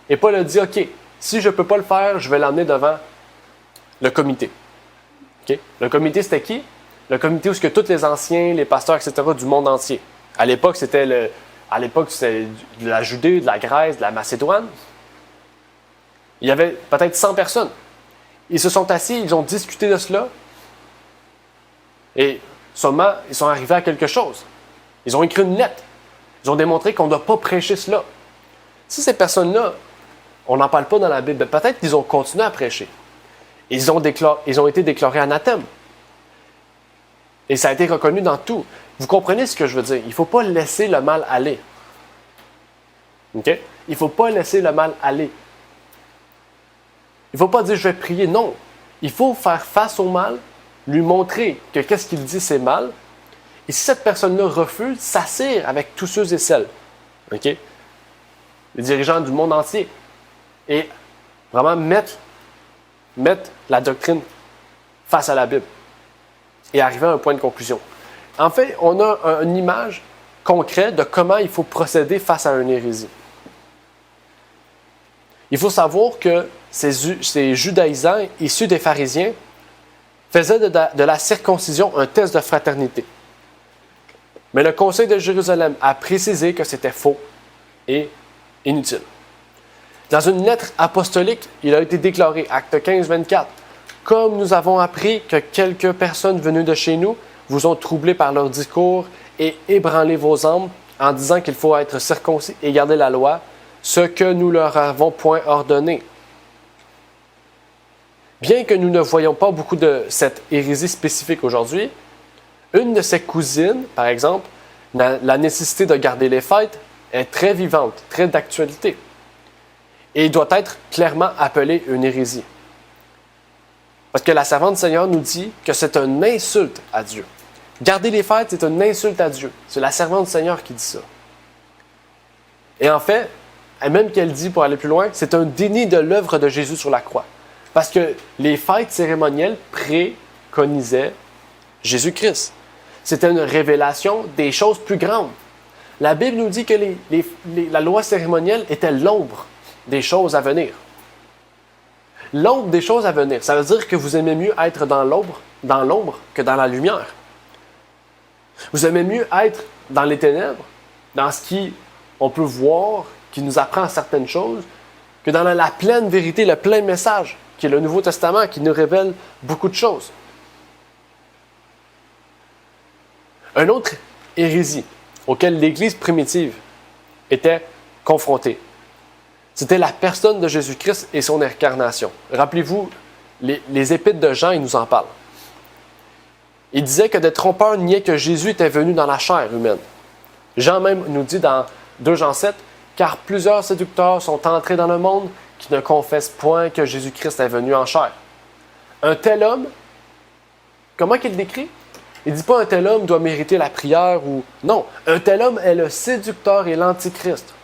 S2: Et Paul a dit, OK, si je ne peux pas le faire, je vais l'emmener devant le comité. Okay? Le comité, c'était qui? Le comité où ce que tous les anciens, les pasteurs, etc., du monde entier. À l'époque, c'était de la Judée, de la Grèce, de la Macédoine. Il y avait peut-être 100 personnes. Ils se sont assis, ils ont discuté de cela. Et seulement, ils sont arrivés à quelque chose. Ils ont écrit une lettre. Ils ont démontré qu'on ne doit pas prêcher cela. Si ces personnes-là, on n'en parle pas dans la Bible, peut-être qu'ils ont continué à prêcher. Ils ont été déclarés anathèmes. Et ça a été reconnu dans tout. Vous comprenez ce que je veux dire? Il ne faut pas laisser le mal aller. OK? Il ne faut pas laisser le mal aller. Il ne faut pas dire je vais prier. Non. Il faut faire face au mal, lui montrer que qu'est-ce qu'il dit c'est mal. Et si cette personne-là refuse, s'assire avec tous ceux et celles. OK? Les dirigeants du monde entier. Et vraiment mettre la doctrine face à la Bible. Et arriver à un point de conclusion. En fait, on a une image concrète de comment il faut procéder face à une hérésie. Il faut savoir que ces judaïsants issus des pharisiens faisaient de la circoncision un test de fraternité. Mais le Conseil de Jérusalem a précisé que c'était faux et inutile. Dans une lettre apostolique, il a été déclaré, acte 15, 24, « Comme nous avons appris que quelques personnes venues de chez nous vous ont troublé par leur discours et ébranlé vos âmes en disant qu'il faut être circoncis et garder la loi, ce que nous leur avons point ordonné. » Bien que nous ne voyons pas beaucoup de cette hérésie spécifique aujourd'hui, une de ses cousines, par exemple, la nécessité de garder les fêtes est très vivante, très d'actualité. Et doit être clairement appelée une hérésie. Parce que la servante du Seigneur nous dit que c'est une insulte à Dieu. Garder les fêtes, c'est une insulte à Dieu. C'est la servante du Seigneur qui dit ça. Et en fait, même qu'elle dit, pour aller plus loin, c'est un déni de l'œuvre de Jésus sur la croix. Parce que les fêtes cérémonielles préconisaient Jésus-Christ. C'était une révélation des choses plus grandes. La Bible nous dit que la loi cérémonielle était l'ombre des choses à venir. L'ombre des choses à venir, ça veut dire que vous aimez mieux être dans l'ombre que dans la lumière. Vous aimez mieux être dans les ténèbres, dans ce qu'on peut voir, qui nous apprend certaines choses, que dans la pleine vérité, le plein message, qui est le Nouveau Testament, qui nous révèle beaucoup de choses. Un autre hérésie auquel l'Église primitive était confrontée, c'était la personne de Jésus-Christ et son incarnation. Rappelez-vous, les épîtres de Jean, il nous en parle. Il disait que des trompeurs niaient que Jésus était venu dans la chair humaine. Jean même nous dit dans 2 Jean 7, « Car plusieurs séducteurs sont entrés dans le monde qui qui ne confesse point que Jésus-Christ est venu en chair. Un tel homme, comment qu'il le décrit? Il ne dit pas un tel homme doit mériter la prière ou... Non, un tel homme est le séducteur et l'antichrist.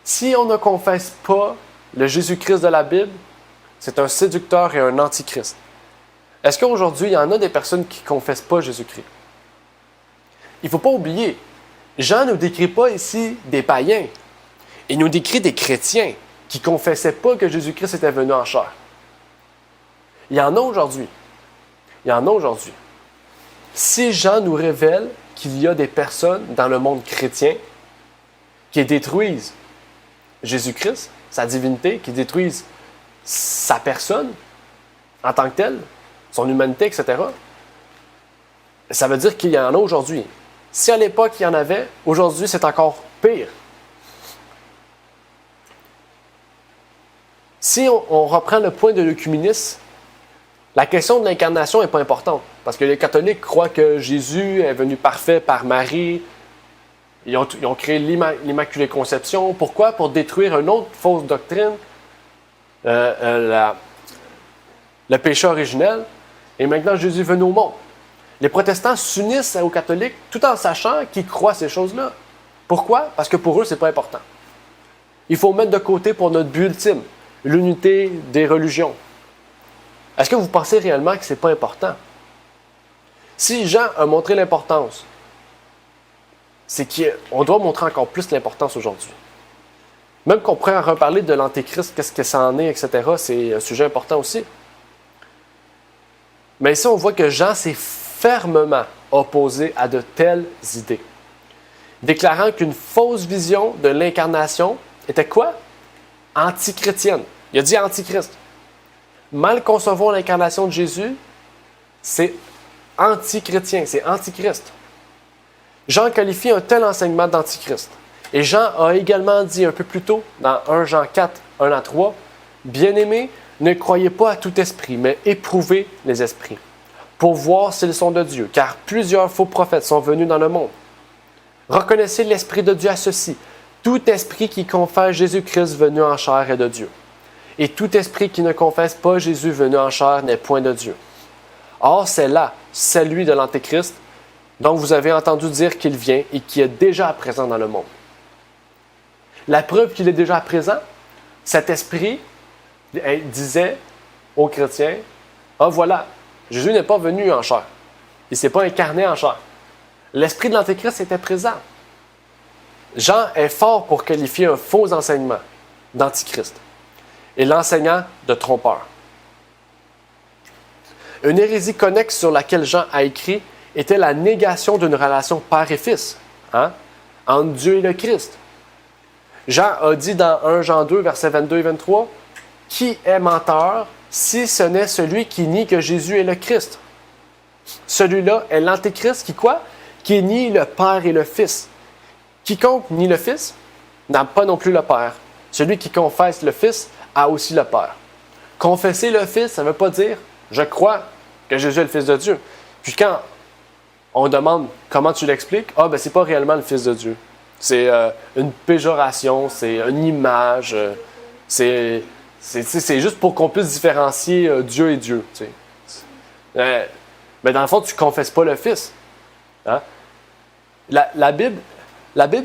S2: Si on ne confesse pas le Jésus-Christ de la Bible, c'est un séducteur et un antichrist. Est-ce qu'aujourd'hui, il y en a des personnes qui ne confessent pas Jésus-Christ? Il ne faut pas oublier, Jean ne nous décrit pas ici des païens. Il nous décrit des chrétiens qui ne confessaient pas que Jésus-Christ était venu en chair. Il y en a aujourd'hui. Il y en a aujourd'hui. Si Jean nous révèle qu'il y a des personnes dans le monde chrétien qui détruisent Jésus-Christ, sa divinité, qui détruisent sa personne en tant que telle, son humanité, etc., ça veut dire qu'il y en a aujourd'hui. Si à l'époque il y en avait, aujourd'hui c'est encore pire. Si on reprend le point de l'œcuménisme, la question de l'incarnation n'est pas importante. Parce que les catholiques croient que Jésus est venu parfait par Marie. Ils ont créé l'Immaculée Conception. Pourquoi? Pour détruire une autre fausse doctrine, le péché originel. Et maintenant, Jésus est venu au monde. Les protestants s'unissent aux catholiques tout en sachant qu'ils croient ces choses-là. Pourquoi? Parce que pour eux, ce n'est pas important. Il faut mettre de côté pour notre but ultime, l'unité des religions. Est-ce que vous pensez réellement que ce n'est pas important? Si Jean a montré l'importance, c'est qu'on doit montrer encore plus l'importance aujourd'hui. Même qu'on pourrait en reparler de l'Antéchrist, qu'est-ce que ça en est, etc., c'est un sujet important aussi. Mais ici, on voit que Jean s'est fermement opposé à de telles idées, déclarant qu'une fausse vision de l'incarnation était quoi? Antichrétienne. Il a dit antichrist. Mal concevoir l'incarnation de Jésus, c'est antichrétien, c'est antichrist. Jean qualifie un tel enseignement d'antichrist. Et Jean a également dit un peu plus tôt, dans 1 Jean 4, 1 à 3, « Bien-aimés, ne croyez pas à tout esprit, mais éprouvez les esprits, pour voir s'ils sont de Dieu, car plusieurs faux prophètes sont venus dans le monde. Reconnaissez l'Esprit de Dieu à ceci. Tout esprit qui confesse Jésus-Christ venu en chair est de Dieu. Et tout esprit qui ne confesse pas Jésus venu en chair n'est point de Dieu. Or, c'est là, celui de l'Antéchrist, dont vous avez entendu dire qu'il vient et qui est déjà présent dans le monde. » La preuve qu'il est déjà présent, cet esprit disait aux chrétiens, « Ah voilà, Jésus n'est pas venu en chair. Il ne s'est pas incarné en chair. » L'esprit de l'Antéchrist était présent. Jean est fort pour qualifier un faux enseignement d'Antichrist et l'enseignant de trompeur. Une hérésie connexe sur laquelle Jean a écrit était la négation d'une relation père et fils, entre Dieu et le Christ. Jean a dit dans 1 Jean 2, versets 22 et 23, « Qui est menteur si ce n'est celui qui nie que Jésus est le Christ? » Celui-là est l'Antéchrist qui quoi? Qui nie le Père et le Fils. Quiconque nie le Fils n'a pas non plus le Père. Celui qui confesse le Fils a aussi le Père. Confesser le Fils, ça ne veut pas dire « je crois que Jésus est le Fils de Dieu ». Puis quand on demande comment tu l'expliques, « Ah, ben c'est pas réellement le Fils de Dieu. C'est une péjoration, c'est une image, c'est juste pour qu'on puisse différencier Dieu et Dieu. » Mais dans le fond, tu ne confesses pas le Fils. Hein? La Bible,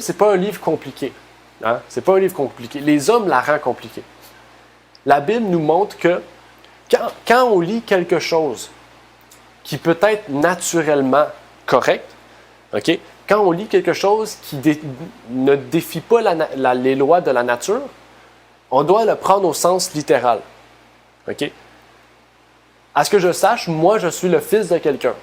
S2: c'est pas un livre compliqué. Hein? C'est pas un livre compliqué. Les hommes la rendent compliquée. La Bible nous montre que quand on lit quelque chose qui peut être naturellement correct, OK? Quand on lit quelque chose qui ne défie pas les lois de la nature, on doit le prendre au sens littéral. OK? À ce que je sache, moi, je suis le fils de quelqu'un.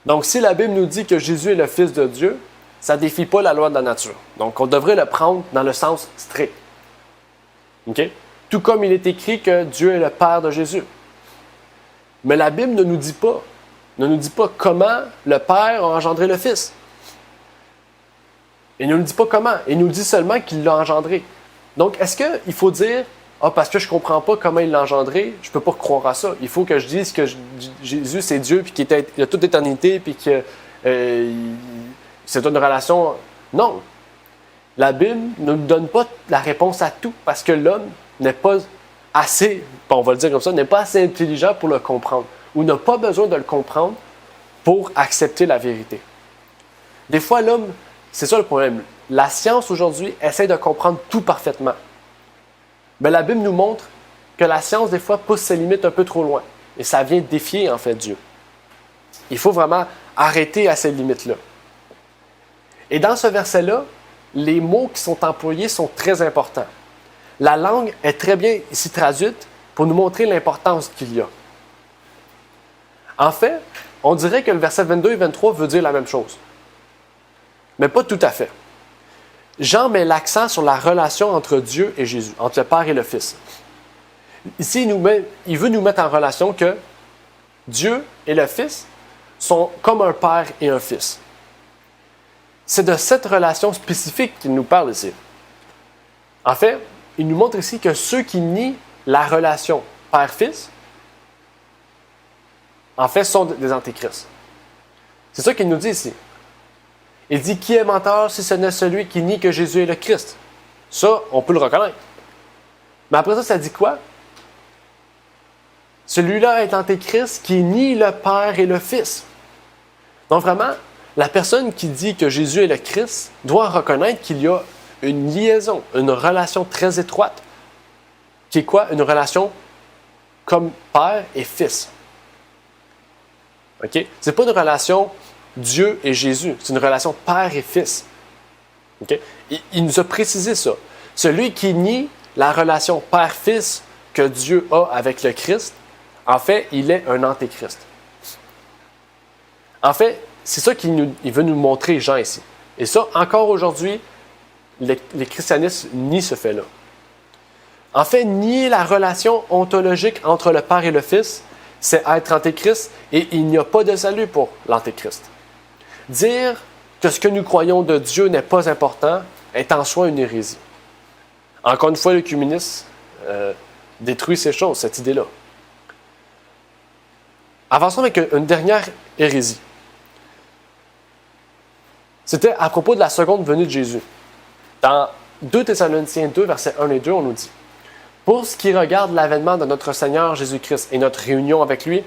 S2: Donc, si la Bible nous dit que Jésus est le Fils de Dieu, ça ne défie pas la loi de la nature. Donc, on devrait le prendre dans le sens strict. OK? Tout comme il est écrit que Dieu est le Père de Jésus. Mais la Bible ne nous dit pas comment le Père a engendré le Fils. Il ne nous dit pas comment. Il nous dit seulement qu'il l'a engendré. Donc, est-ce qu'il faut dire « Ah, parce que je ne comprends pas comment il l'a engendré, je ne peux pas croire à ça. Il faut que je dise que Jésus, c'est Dieu, puis qu'il a toute éternité, puis que c'est une relation... » Non. La Bible ne nous donne pas la réponse à tout, parce que l'homme n'est pas assez, on va le dire comme ça, n'est pas assez intelligent pour le comprendre, ou n'a pas besoin de le comprendre pour accepter la vérité. Des fois, l'homme, c'est ça le problème. La science aujourd'hui essaie de comprendre tout parfaitement. Mais la Bible nous montre que la science, des fois, pousse ses limites un peu trop loin. Et ça vient défier, en fait, Dieu. Il faut vraiment arrêter à ces limites-là. Et dans ce verset-là, les mots qui sont employés sont très importants. La langue est très bien ici traduite pour nous montrer l'importance qu'il y a. En fait, on dirait que le verset 22 et 23 veut dire la même chose. Mais pas tout à fait. Jean met l'accent sur la relation entre Dieu et Jésus, entre le Père et le Fils. Ici, il veut nous mettre en relation que Dieu et le Fils sont comme un Père et un Fils. C'est de cette relation spécifique qu'il nous parle ici. En fait, il nous montre ici que ceux qui nient la relation Père-Fils, en fait, sont des antéchrists. C'est ça qu'il nous dit ici. Il dit, qui est menteur si ce n'est celui qui nie que Jésus est le Christ? Ça, on peut le reconnaître. Mais après ça, ça dit quoi? Celui-là est antéchrist qui nie le Père et le Fils. Donc vraiment, la personne qui dit que Jésus est le Christ doit reconnaître qu'il y a une liaison, une relation très étroite, qui est quoi? Une relation comme Père et Fils. OK? Ce n'est pas une relation Dieu et Jésus, c'est une relation Père et Fils. OK? Il nous a précisé ça. Celui qui nie la relation Père-Fils que Dieu a avec le Christ, en fait, il est un antéchrist. En fait, c'est ça qu'il veut nous montrer, Jean, ici. Et ça, encore aujourd'hui, les christianistes nient ce fait-là. En fait, nier la relation ontologique entre le Père et le Fils, c'est être antéchrist et il n'y a pas de salut pour l'antéchrist. Dire que ce que nous croyons de Dieu n'est pas important est en soi une hérésie. Encore une fois, l'œcuménisme détruit ces choses, cette idée-là. Avançons avec une dernière hérésie. C'était à propos de la seconde venue de Jésus. Dans 2 Thessaloniciens 2, versets 1 et 2, on nous dit « Pour ce qui regarde l'avènement de notre Seigneur Jésus-Christ et notre réunion avec lui,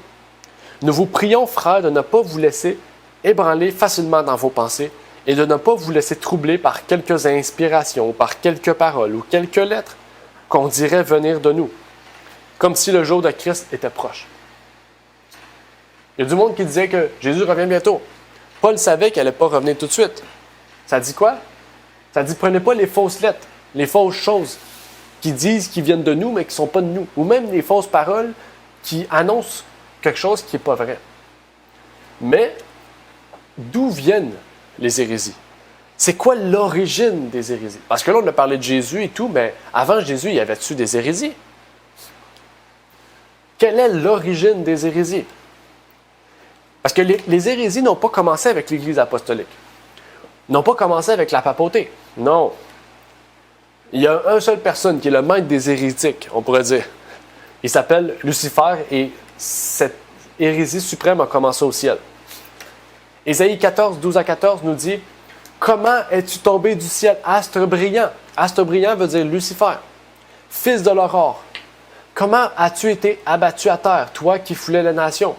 S2: nous vous prions, frères, de ne pas vous laisser ébranler facilement dans vos pensées et de ne pas vous laisser troubler par quelques inspirations, par quelques paroles ou quelques lettres qu'on dirait venir de nous, comme si le jour de Christ était proche. » Il y a du monde qui disait que Jésus revient bientôt. Paul savait qu'elle n'allait pas revenir tout de suite. Ça dit quoi? Ça dit, prenez pas les fausses lettres, les fausses choses qui disent qu'ils viennent de nous, mais qui ne sont pas de nous. Ou même les fausses paroles qui annoncent quelque chose qui n'est pas vrai. Mais, d'où viennent les hérésies? C'est quoi l'origine des hérésies? Parce que là, on a parlé de Jésus et tout, mais avant Jésus, y avait-tu des hérésies? Quelle est l'origine des hérésies? Parce que les hérésies n'ont pas commencé avec l'Église apostolique. N'ont pas commencé avec la papauté. Non. Il y a une seule personne qui est le maître des hérétiques, on pourrait dire. Il s'appelle Lucifer et cette hérésie suprême a commencé au ciel. Ésaïe 14, 12 à 14 nous dit « Comment es-tu tombé du ciel, astre brillant? » Astre brillant veut dire Lucifer, fils de l'aurore. Comment as-tu été abattu à terre, toi qui foulais les nations?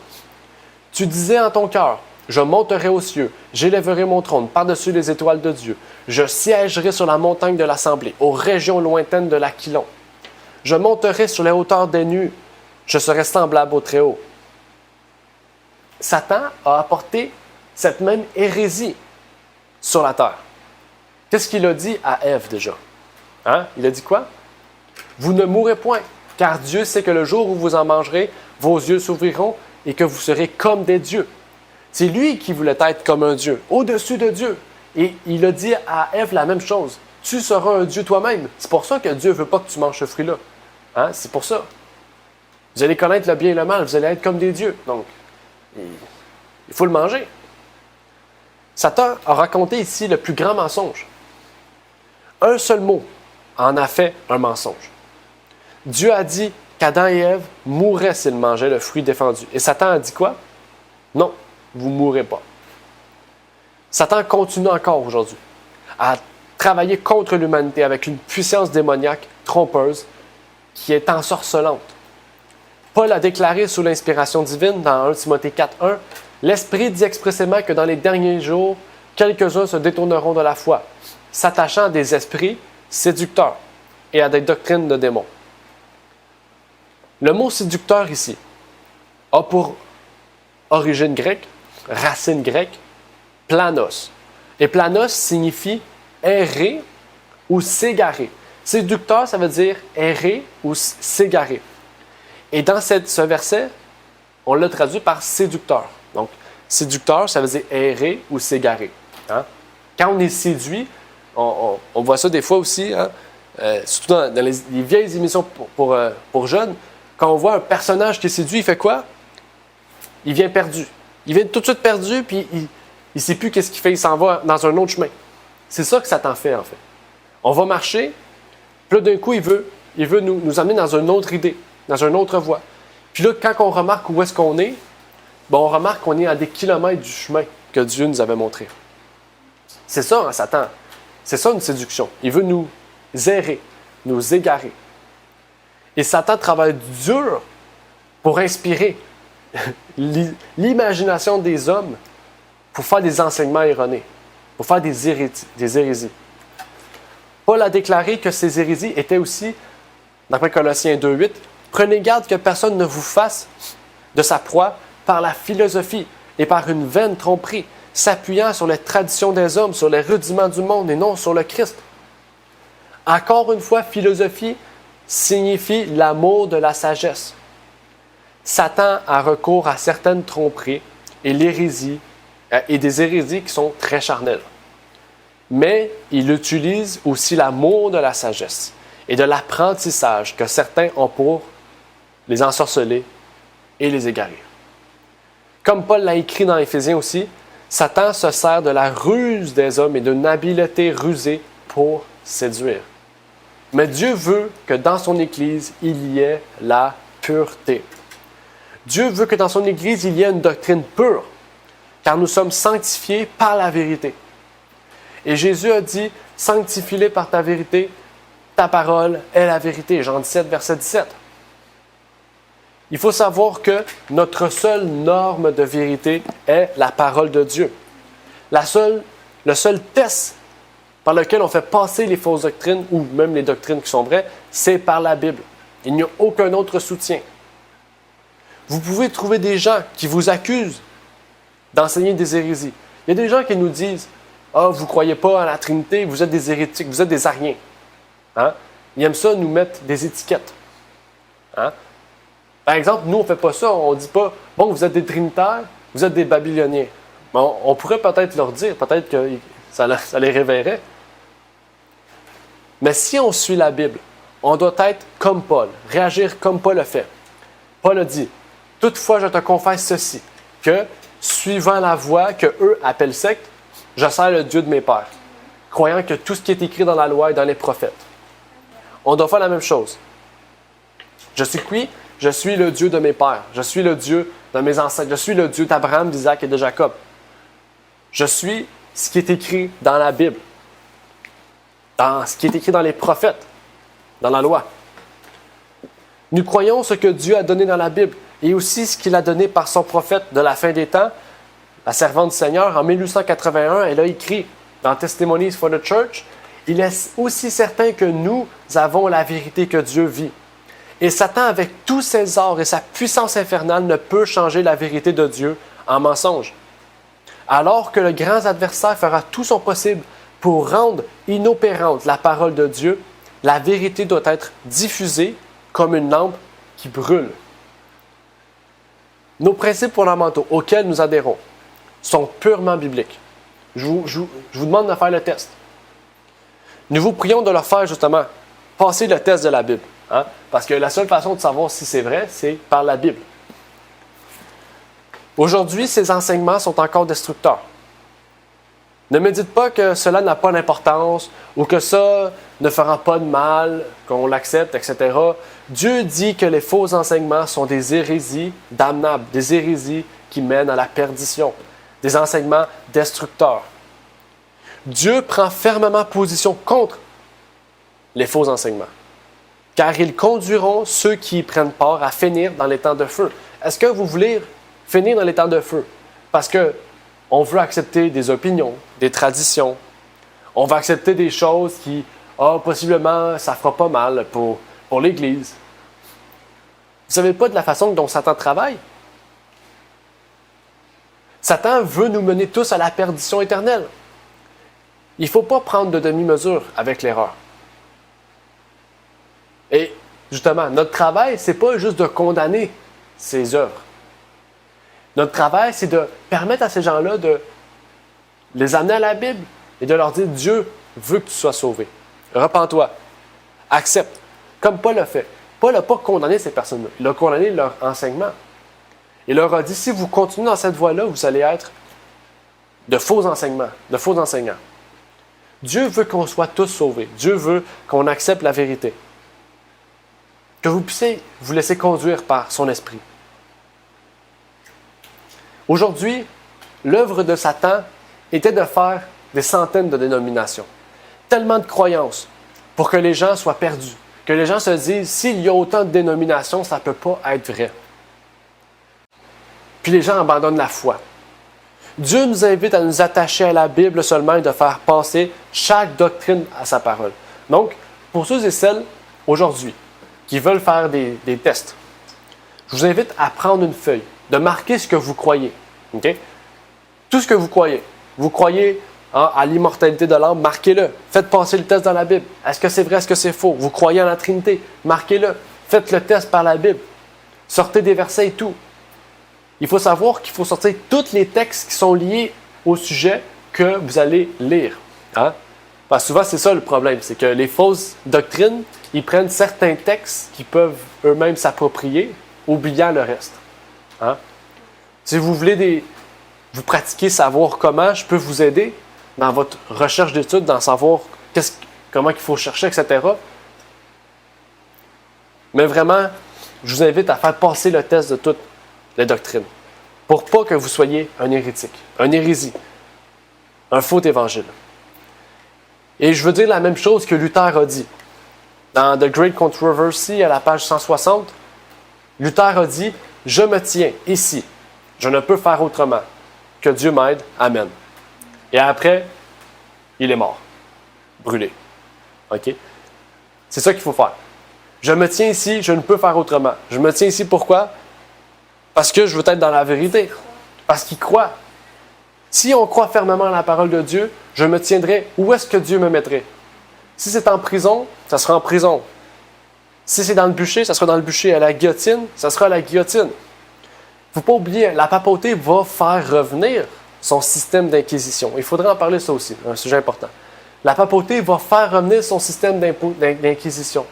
S2: Tu disais en ton cœur, je monterai aux cieux, j'élèverai mon trône par-dessus les étoiles de Dieu. Je siégerai sur la montagne de l'assemblée, aux régions lointaines de l'Aquilon. Je monterai sur les hauteurs des nues, je serai semblable au Très-Haut. Satan a apporté cette même hérésie sur la terre. Qu'est-ce qu'il a dit à Ève déjà? Hein? Il a dit quoi? Vous ne mourrez point, car Dieu sait que le jour où vous en mangerez, vos yeux s'ouvriront et que vous serez comme des dieux. C'est lui qui voulait être comme un Dieu, au-dessus de Dieu. Et il a dit à Ève la même chose. Tu seras un Dieu toi-même. C'est pour ça que Dieu ne veut pas que tu manges ce fruit-là. Hein? C'est pour ça. Vous allez connaître le bien et le mal. Vous allez être comme des dieux. Donc, il faut le manger. Satan a raconté ici le plus grand mensonge. Un seul mot en a fait un mensonge. Dieu a dit qu'Adam et Ève mourraient s'ils mangeaient le fruit défendu. Et Satan a dit quoi? Non, vous ne mourrez pas. Satan continue encore aujourd'hui à travailler contre l'humanité avec une puissance démoniaque trompeuse qui est ensorcelante. Paul a déclaré sous l'inspiration divine dans 1 Timothée 4.1 « L'Esprit dit expressément que dans les derniers jours, quelques-uns se détourneront de la foi, s'attachant à des esprits séducteurs et à des doctrines de démons. » Le mot séducteur ici a pour origine grecque, racine grecque, planos. Et planos signifie errer ou s'égarer. Séducteur, ça veut dire errer ou s'égarer. Et dans ce verset, on l'a traduit par séducteur. Donc, séducteur, ça veut dire errer ou s'égarer. Hein? Quand on est séduit, on voit ça des fois aussi, hein? Surtout dans les vieilles émissions pour jeunes, quand on voit un personnage qui est séduit, il fait quoi? Il vient perdu. Il vient tout de suite perdu, puis il ne sait plus qu'est-ce qu'il fait, il s'en va dans un autre chemin. C'est ça que Satan fait, en fait. On va marcher, puis là, d'un coup, il veut nous amener dans une autre idée, dans une autre voie. Puis là, quand on remarque où est-ce qu'on est, ben, on remarque qu'on est à des kilomètres du chemin que Dieu nous avait montré. C'est ça, hein, Satan. C'est ça, une séduction. Il veut nous errer, nous égarer. Et Satan travaille dur pour inspirer l'imagination des hommes pour faire des enseignements erronés, pour faire des hérésies. Paul a déclaré que ces hérésies étaient aussi, d'après Colossiens 2.8, « Prenez garde que personne ne vous fasse de sa proie par la philosophie et par une vaine tromperie, s'appuyant sur les traditions des hommes, sur les rudiments du monde et non sur le Christ. » Encore une fois, philosophie signifie l'amour de la sagesse. Satan a recours à certaines tromperies et l'hérésie, et des hérésies qui sont très charnelles. Mais il utilise aussi l'amour de la sagesse et de l'apprentissage que certains ont pour les ensorceler et les égarer. Comme Paul l'a écrit dans Éphésiens aussi, Satan se sert de la ruse des hommes et d'une habileté rusée pour séduire. Mais Dieu veut que dans son Église, il y ait la pureté. Dieu veut que dans son Église, il y ait une doctrine pure, car nous sommes sanctifiés par la vérité. Et Jésus a dit, « Sanctifie-les par ta vérité, ta parole est la vérité. » Jean 17, verset 17. Il faut savoir que notre seule norme de vérité est la parole de Dieu. Le seul test par lequel on fait passer les fausses doctrines, ou même les doctrines qui sont vraies, c'est par la Bible. Il n'y a aucun autre soutien. Vous pouvez trouver des gens qui vous accusent d'enseigner des hérésies. Il y a des gens qui nous disent « Ah, vous ne croyez pas à la Trinité, vous êtes des hérétiques, vous êtes des ariens. Hein? » Ils aiment ça nous mettre des étiquettes. Hein? Par exemple, nous, on ne fait pas ça. On ne dit pas « Bon, vous êtes des trinitaires, vous êtes des babyloniens. » On pourrait peut-être leur dire, peut-être que ça les réveillerait. Mais si on suit la Bible, on doit être comme Paul, réagir comme Paul a fait. Paul a dit « Toutefois, je te confesse ceci, que, suivant la voie que eux appellent secte, je sers le Dieu de mes pères, croyant que tout ce qui est écrit dans la loi et dans les prophètes. » On doit faire la même chose. Je suis qui? Je suis le Dieu de mes pères. Je suis le Dieu de mes ancêtres. Je suis le Dieu d'Abraham, d'Isaac et de Jacob. Je suis ce qui est écrit dans la Bible, dans ce qui est écrit dans les prophètes, dans la loi. Nous croyons ce que Dieu a donné dans la Bible et aussi ce qu'il a donné par son prophète de la fin des temps, la servante du Seigneur. En 1881, elle a écrit dans Testimonies for the Church, « Il est aussi certain que nous avons la vérité que Dieu vit. Et Satan, avec tous ses arts et sa puissance infernale, ne peut changer la vérité de Dieu en mensonge. Alors que le grand adversaire fera tout son possible pour rendre inopérante la parole de Dieu, la vérité doit être diffusée comme une lampe qui brûle. » Nos principes fondamentaux auxquels nous adhérons sont purement bibliques. Je vous demande de faire le test. Nous vous prions de leur faire justement passer le test de la Bible. Hein? Parce que la seule façon de savoir si c'est vrai, c'est par la Bible. Aujourd'hui, ces enseignements sont encore destructeurs. Ne me dites pas que cela n'a pas d'importance ou que ça ne fera pas de mal, qu'on l'accepte, etc. Dieu dit que les faux enseignements sont des hérésies damnables, des hérésies qui mènent à la perdition, des enseignements destructeurs. Dieu prend fermement position contre les faux enseignements. car ils conduiront ceux qui y prennent part à finir dans les temps de feu. Est-ce que vous voulez finir dans les temps de feu? Parce qu'on veut accepter des opinions, des traditions. On va accepter des choses qui, possiblement, ça fera pas mal pour l'Église. Vous ne savez pas de la façon dont Satan travaille? Satan veut nous mener tous à la perdition éternelle. Il ne faut pas prendre de demi-mesure avec l'erreur. Et justement, notre travail, ce n'est pas juste de condamner ces œuvres. Notre travail, c'est de permettre à ces gens-là de les amener à la Bible et de leur dire « Dieu veut que tu sois sauvé. Repens-toi. Accepte. » Comme Paul l'a fait. Paul n'a pas condamné ces personnes-là. Il a condamné leur enseignement. Il leur a dit « Si vous continuez dans cette voie-là, vous allez être de faux enseignements, de faux enseignants. » Dieu veut qu'on soit tous sauvés. Dieu veut qu'on accepte la vérité. Que vous puissiez vous laisser conduire par son esprit. Aujourd'hui, l'œuvre de Satan était de faire des centaines de dénominations. Tellement de croyances pour que les gens soient perdus. Que les gens se disent, s'il y a autant de dénominations, ça ne peut pas être vrai. Puis les gens abandonnent la foi. Dieu nous invite à nous attacher à la Bible seulement et de faire passer chaque doctrine à sa parole. Donc, pour ceux et celles, aujourd'hui, qui veulent faire des tests, je vous invite à prendre une feuille, de marquer ce que vous croyez. Okay? Tout ce que vous croyez. Vous croyez à l'immortalité de l'âme, marquez-le. Faites passer le test dans la Bible. Est-ce que c'est vrai, est-ce que c'est faux? Vous croyez en la Trinité, marquez-le. Faites le test par la Bible. Sortez des versets et tout. Il faut savoir qu'il faut sortir tous les textes qui sont liés au sujet que vous allez lire. Hein? Parce que souvent, c'est ça le problème, c'est que les fausses doctrines, ils prennent certains textes qui peuvent eux-mêmes s'approprier, oubliant le reste. Hein? Si vous voulez vous pratiquer, savoir comment, je peux vous aider dans votre recherche d'études, dans savoir comment il faut chercher, etc. Mais vraiment, je vous invite à faire passer le test de toutes les doctrines, pour pas que vous soyez un hérétique, un hérésie, un faux évangile. Et je veux dire la même chose que Luther a dit. Dans The Great Controversy, à la page 160, Luther a dit « Je me tiens ici, je ne peux faire autrement, que Dieu m'aide, Amen. » Et après, il est mort, brûlé. OK? C'est ça qu'il faut faire. Je me tiens ici, je ne peux faire autrement. Je me tiens ici pourquoi? Parce que je veux être dans la vérité. Parce qu'il croit. Si on croit fermement à la parole de Dieu, je me tiendrai où est-ce que Dieu me mettrait. Si c'est en prison, ça sera en prison. Si c'est dans le bûcher, ça sera dans le bûcher. À la guillotine, ça sera à la guillotine. Il ne faut pas oublier, la papauté va faire revenir son système d'inquisition. Il faudrait en parler ça aussi, un sujet important. La papauté va faire revenir son système d'inquisition.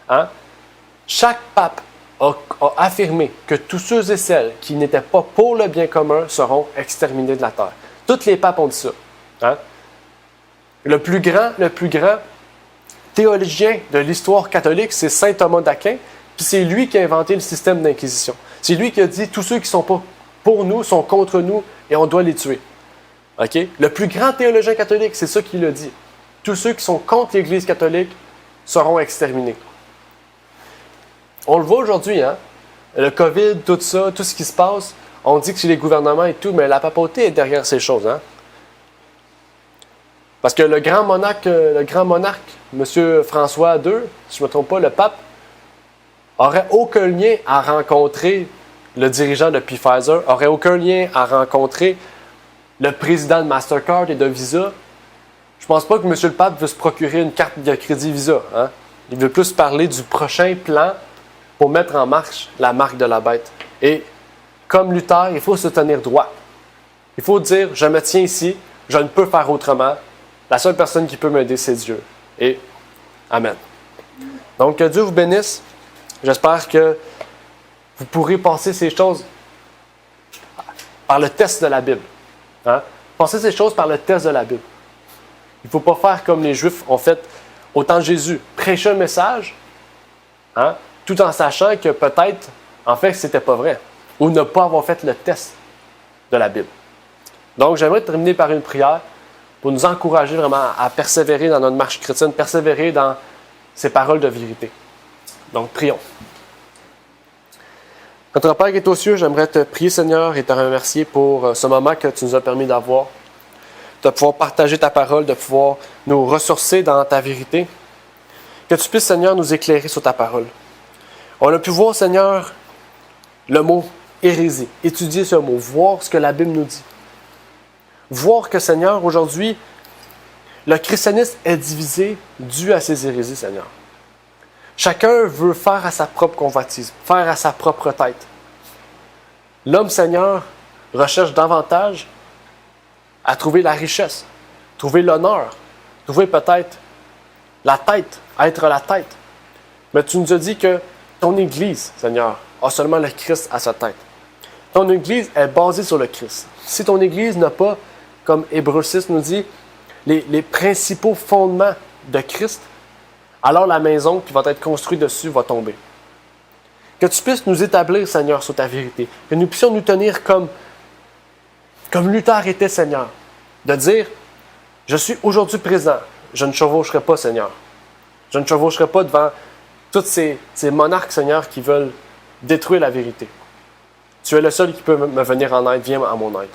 S2: Hein? Chaque pape a affirmé que tous ceux et celles qui n'étaient pas pour le bien commun seront exterminés de la terre. Tous les papes ont dit ça. Hein? Le plus grand théologien de l'histoire catholique, c'est saint Thomas d'Aquin, puis c'est lui qui a inventé le système d'inquisition. C'est lui qui a dit « Tous ceux qui ne sont pas pour nous sont contre nous et on doit les tuer. » Okay? Le plus grand théologien catholique, c'est ça qu'il a dit. Tous ceux qui sont contre l'Église catholique seront exterminés. On le voit aujourd'hui, hein? Le COVID, tout ça, tout ce qui se passe, on dit que c'est les gouvernements et tout, mais la papauté est derrière ces choses. Hein? Parce que le grand monarque, M. François II, si je ne me trompe pas, le pape, aurait aucun lien à rencontrer le dirigeant de Pfizer, aurait aucun lien à rencontrer le président de Mastercard et de Visa. Je ne pense pas que M. le pape veut se procurer une carte de crédit Visa. Hein? Il veut plus parler du prochain plan pour mettre en marche la marque de la bête. Et comme Luther, il faut se tenir droit. Il faut dire, je me tiens ici, je ne peux faire autrement. La seule personne qui peut m'aider, c'est Dieu. Et Amen. Donc, que Dieu vous bénisse. J'espère que vous pourrez passer ces choses par le test de la Bible. Hein? Passer ces choses par le test de la Bible. Il ne faut pas faire comme les Juifs ont fait au temps de Jésus. Prêcher un message, hein? Tout en sachant que peut-être, en fait, ce n'était pas vrai. Ou ne pas avoir fait le test de la Bible. Donc, j'aimerais terminer par une prière pour nous encourager vraiment à persévérer dans notre marche chrétienne, persévérer dans ces paroles de vérité. Donc, prions. Notre Père qui est aux cieux, j'aimerais te prier, Seigneur, et te remercier pour ce moment que tu nous as permis d'avoir, de pouvoir partager ta parole, de pouvoir nous ressourcer dans ta vérité. Que tu puisses, Seigneur, nous éclairer sur ta parole. On a pu voir, Seigneur, le mot hérésie, étudier ce mot, voir ce que la Bible nous dit. Voir que, Seigneur, aujourd'hui, le christianisme est divisé dû à ces hérésies, Seigneur. Chacun veut faire à sa propre convoitise, faire à sa propre tête. L'homme, Seigneur, recherche davantage à trouver la richesse, trouver l'honneur, trouver peut-être la tête, être la tête. Mais tu nous as dit que ton Église, Seigneur, a seulement le Christ à sa tête. Ton Église est basée sur le Christ. Si ton Église n'a pas, comme Hébreux 6 nous dit, les principaux fondements de Christ, alors la maison qui va être construite dessus va tomber. Que tu puisses nous établir, Seigneur, sur ta vérité. Que nous puissions nous tenir comme Luther était, Seigneur. De dire, je suis aujourd'hui présent, je ne chevaucherai pas, Seigneur. Je ne chevaucherai pas devant tous ces monarques, Seigneur, qui veulent détruire la vérité. Tu es le seul qui peut me venir en aide. Viens à mon aide.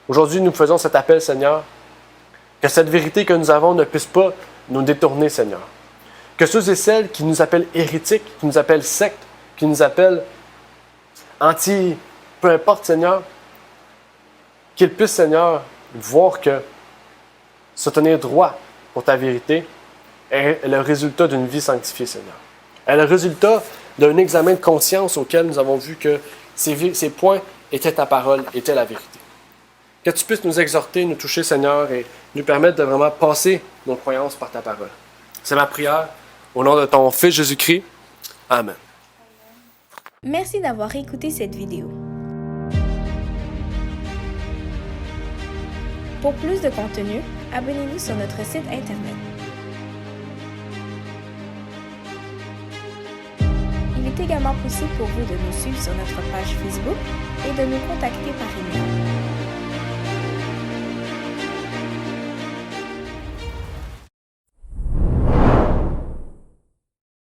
S2: Aujourd'hui, nous faisons cet appel, Seigneur, que cette vérité que nous avons ne puisse pas nous détourner, Seigneur. Que ceux et celles qui nous appellent hérétiques, qui nous appellent sectes, qui nous appellent peu importe, Seigneur, qu'ils puissent, Seigneur, voir que se tenir droit pour ta vérité est le résultat d'une vie sanctifiée, Seigneur. Est le résultat d'un examen de conscience auquel nous avons vu que ces points étaient ta parole, étaient la vérité. Que tu puisses nous exhorter, nous toucher, Seigneur, et nous permettre de vraiment passer nos croyances par ta parole. C'est ma prière, au nom de ton Fils Jésus-Christ. Amen.
S1: Merci d'avoir écouté cette vidéo. Pour plus de contenu, abonnez-vous sur notre site Internet. Il est également possible pour vous de nous suivre sur notre page Facebook et de nous contacter par email.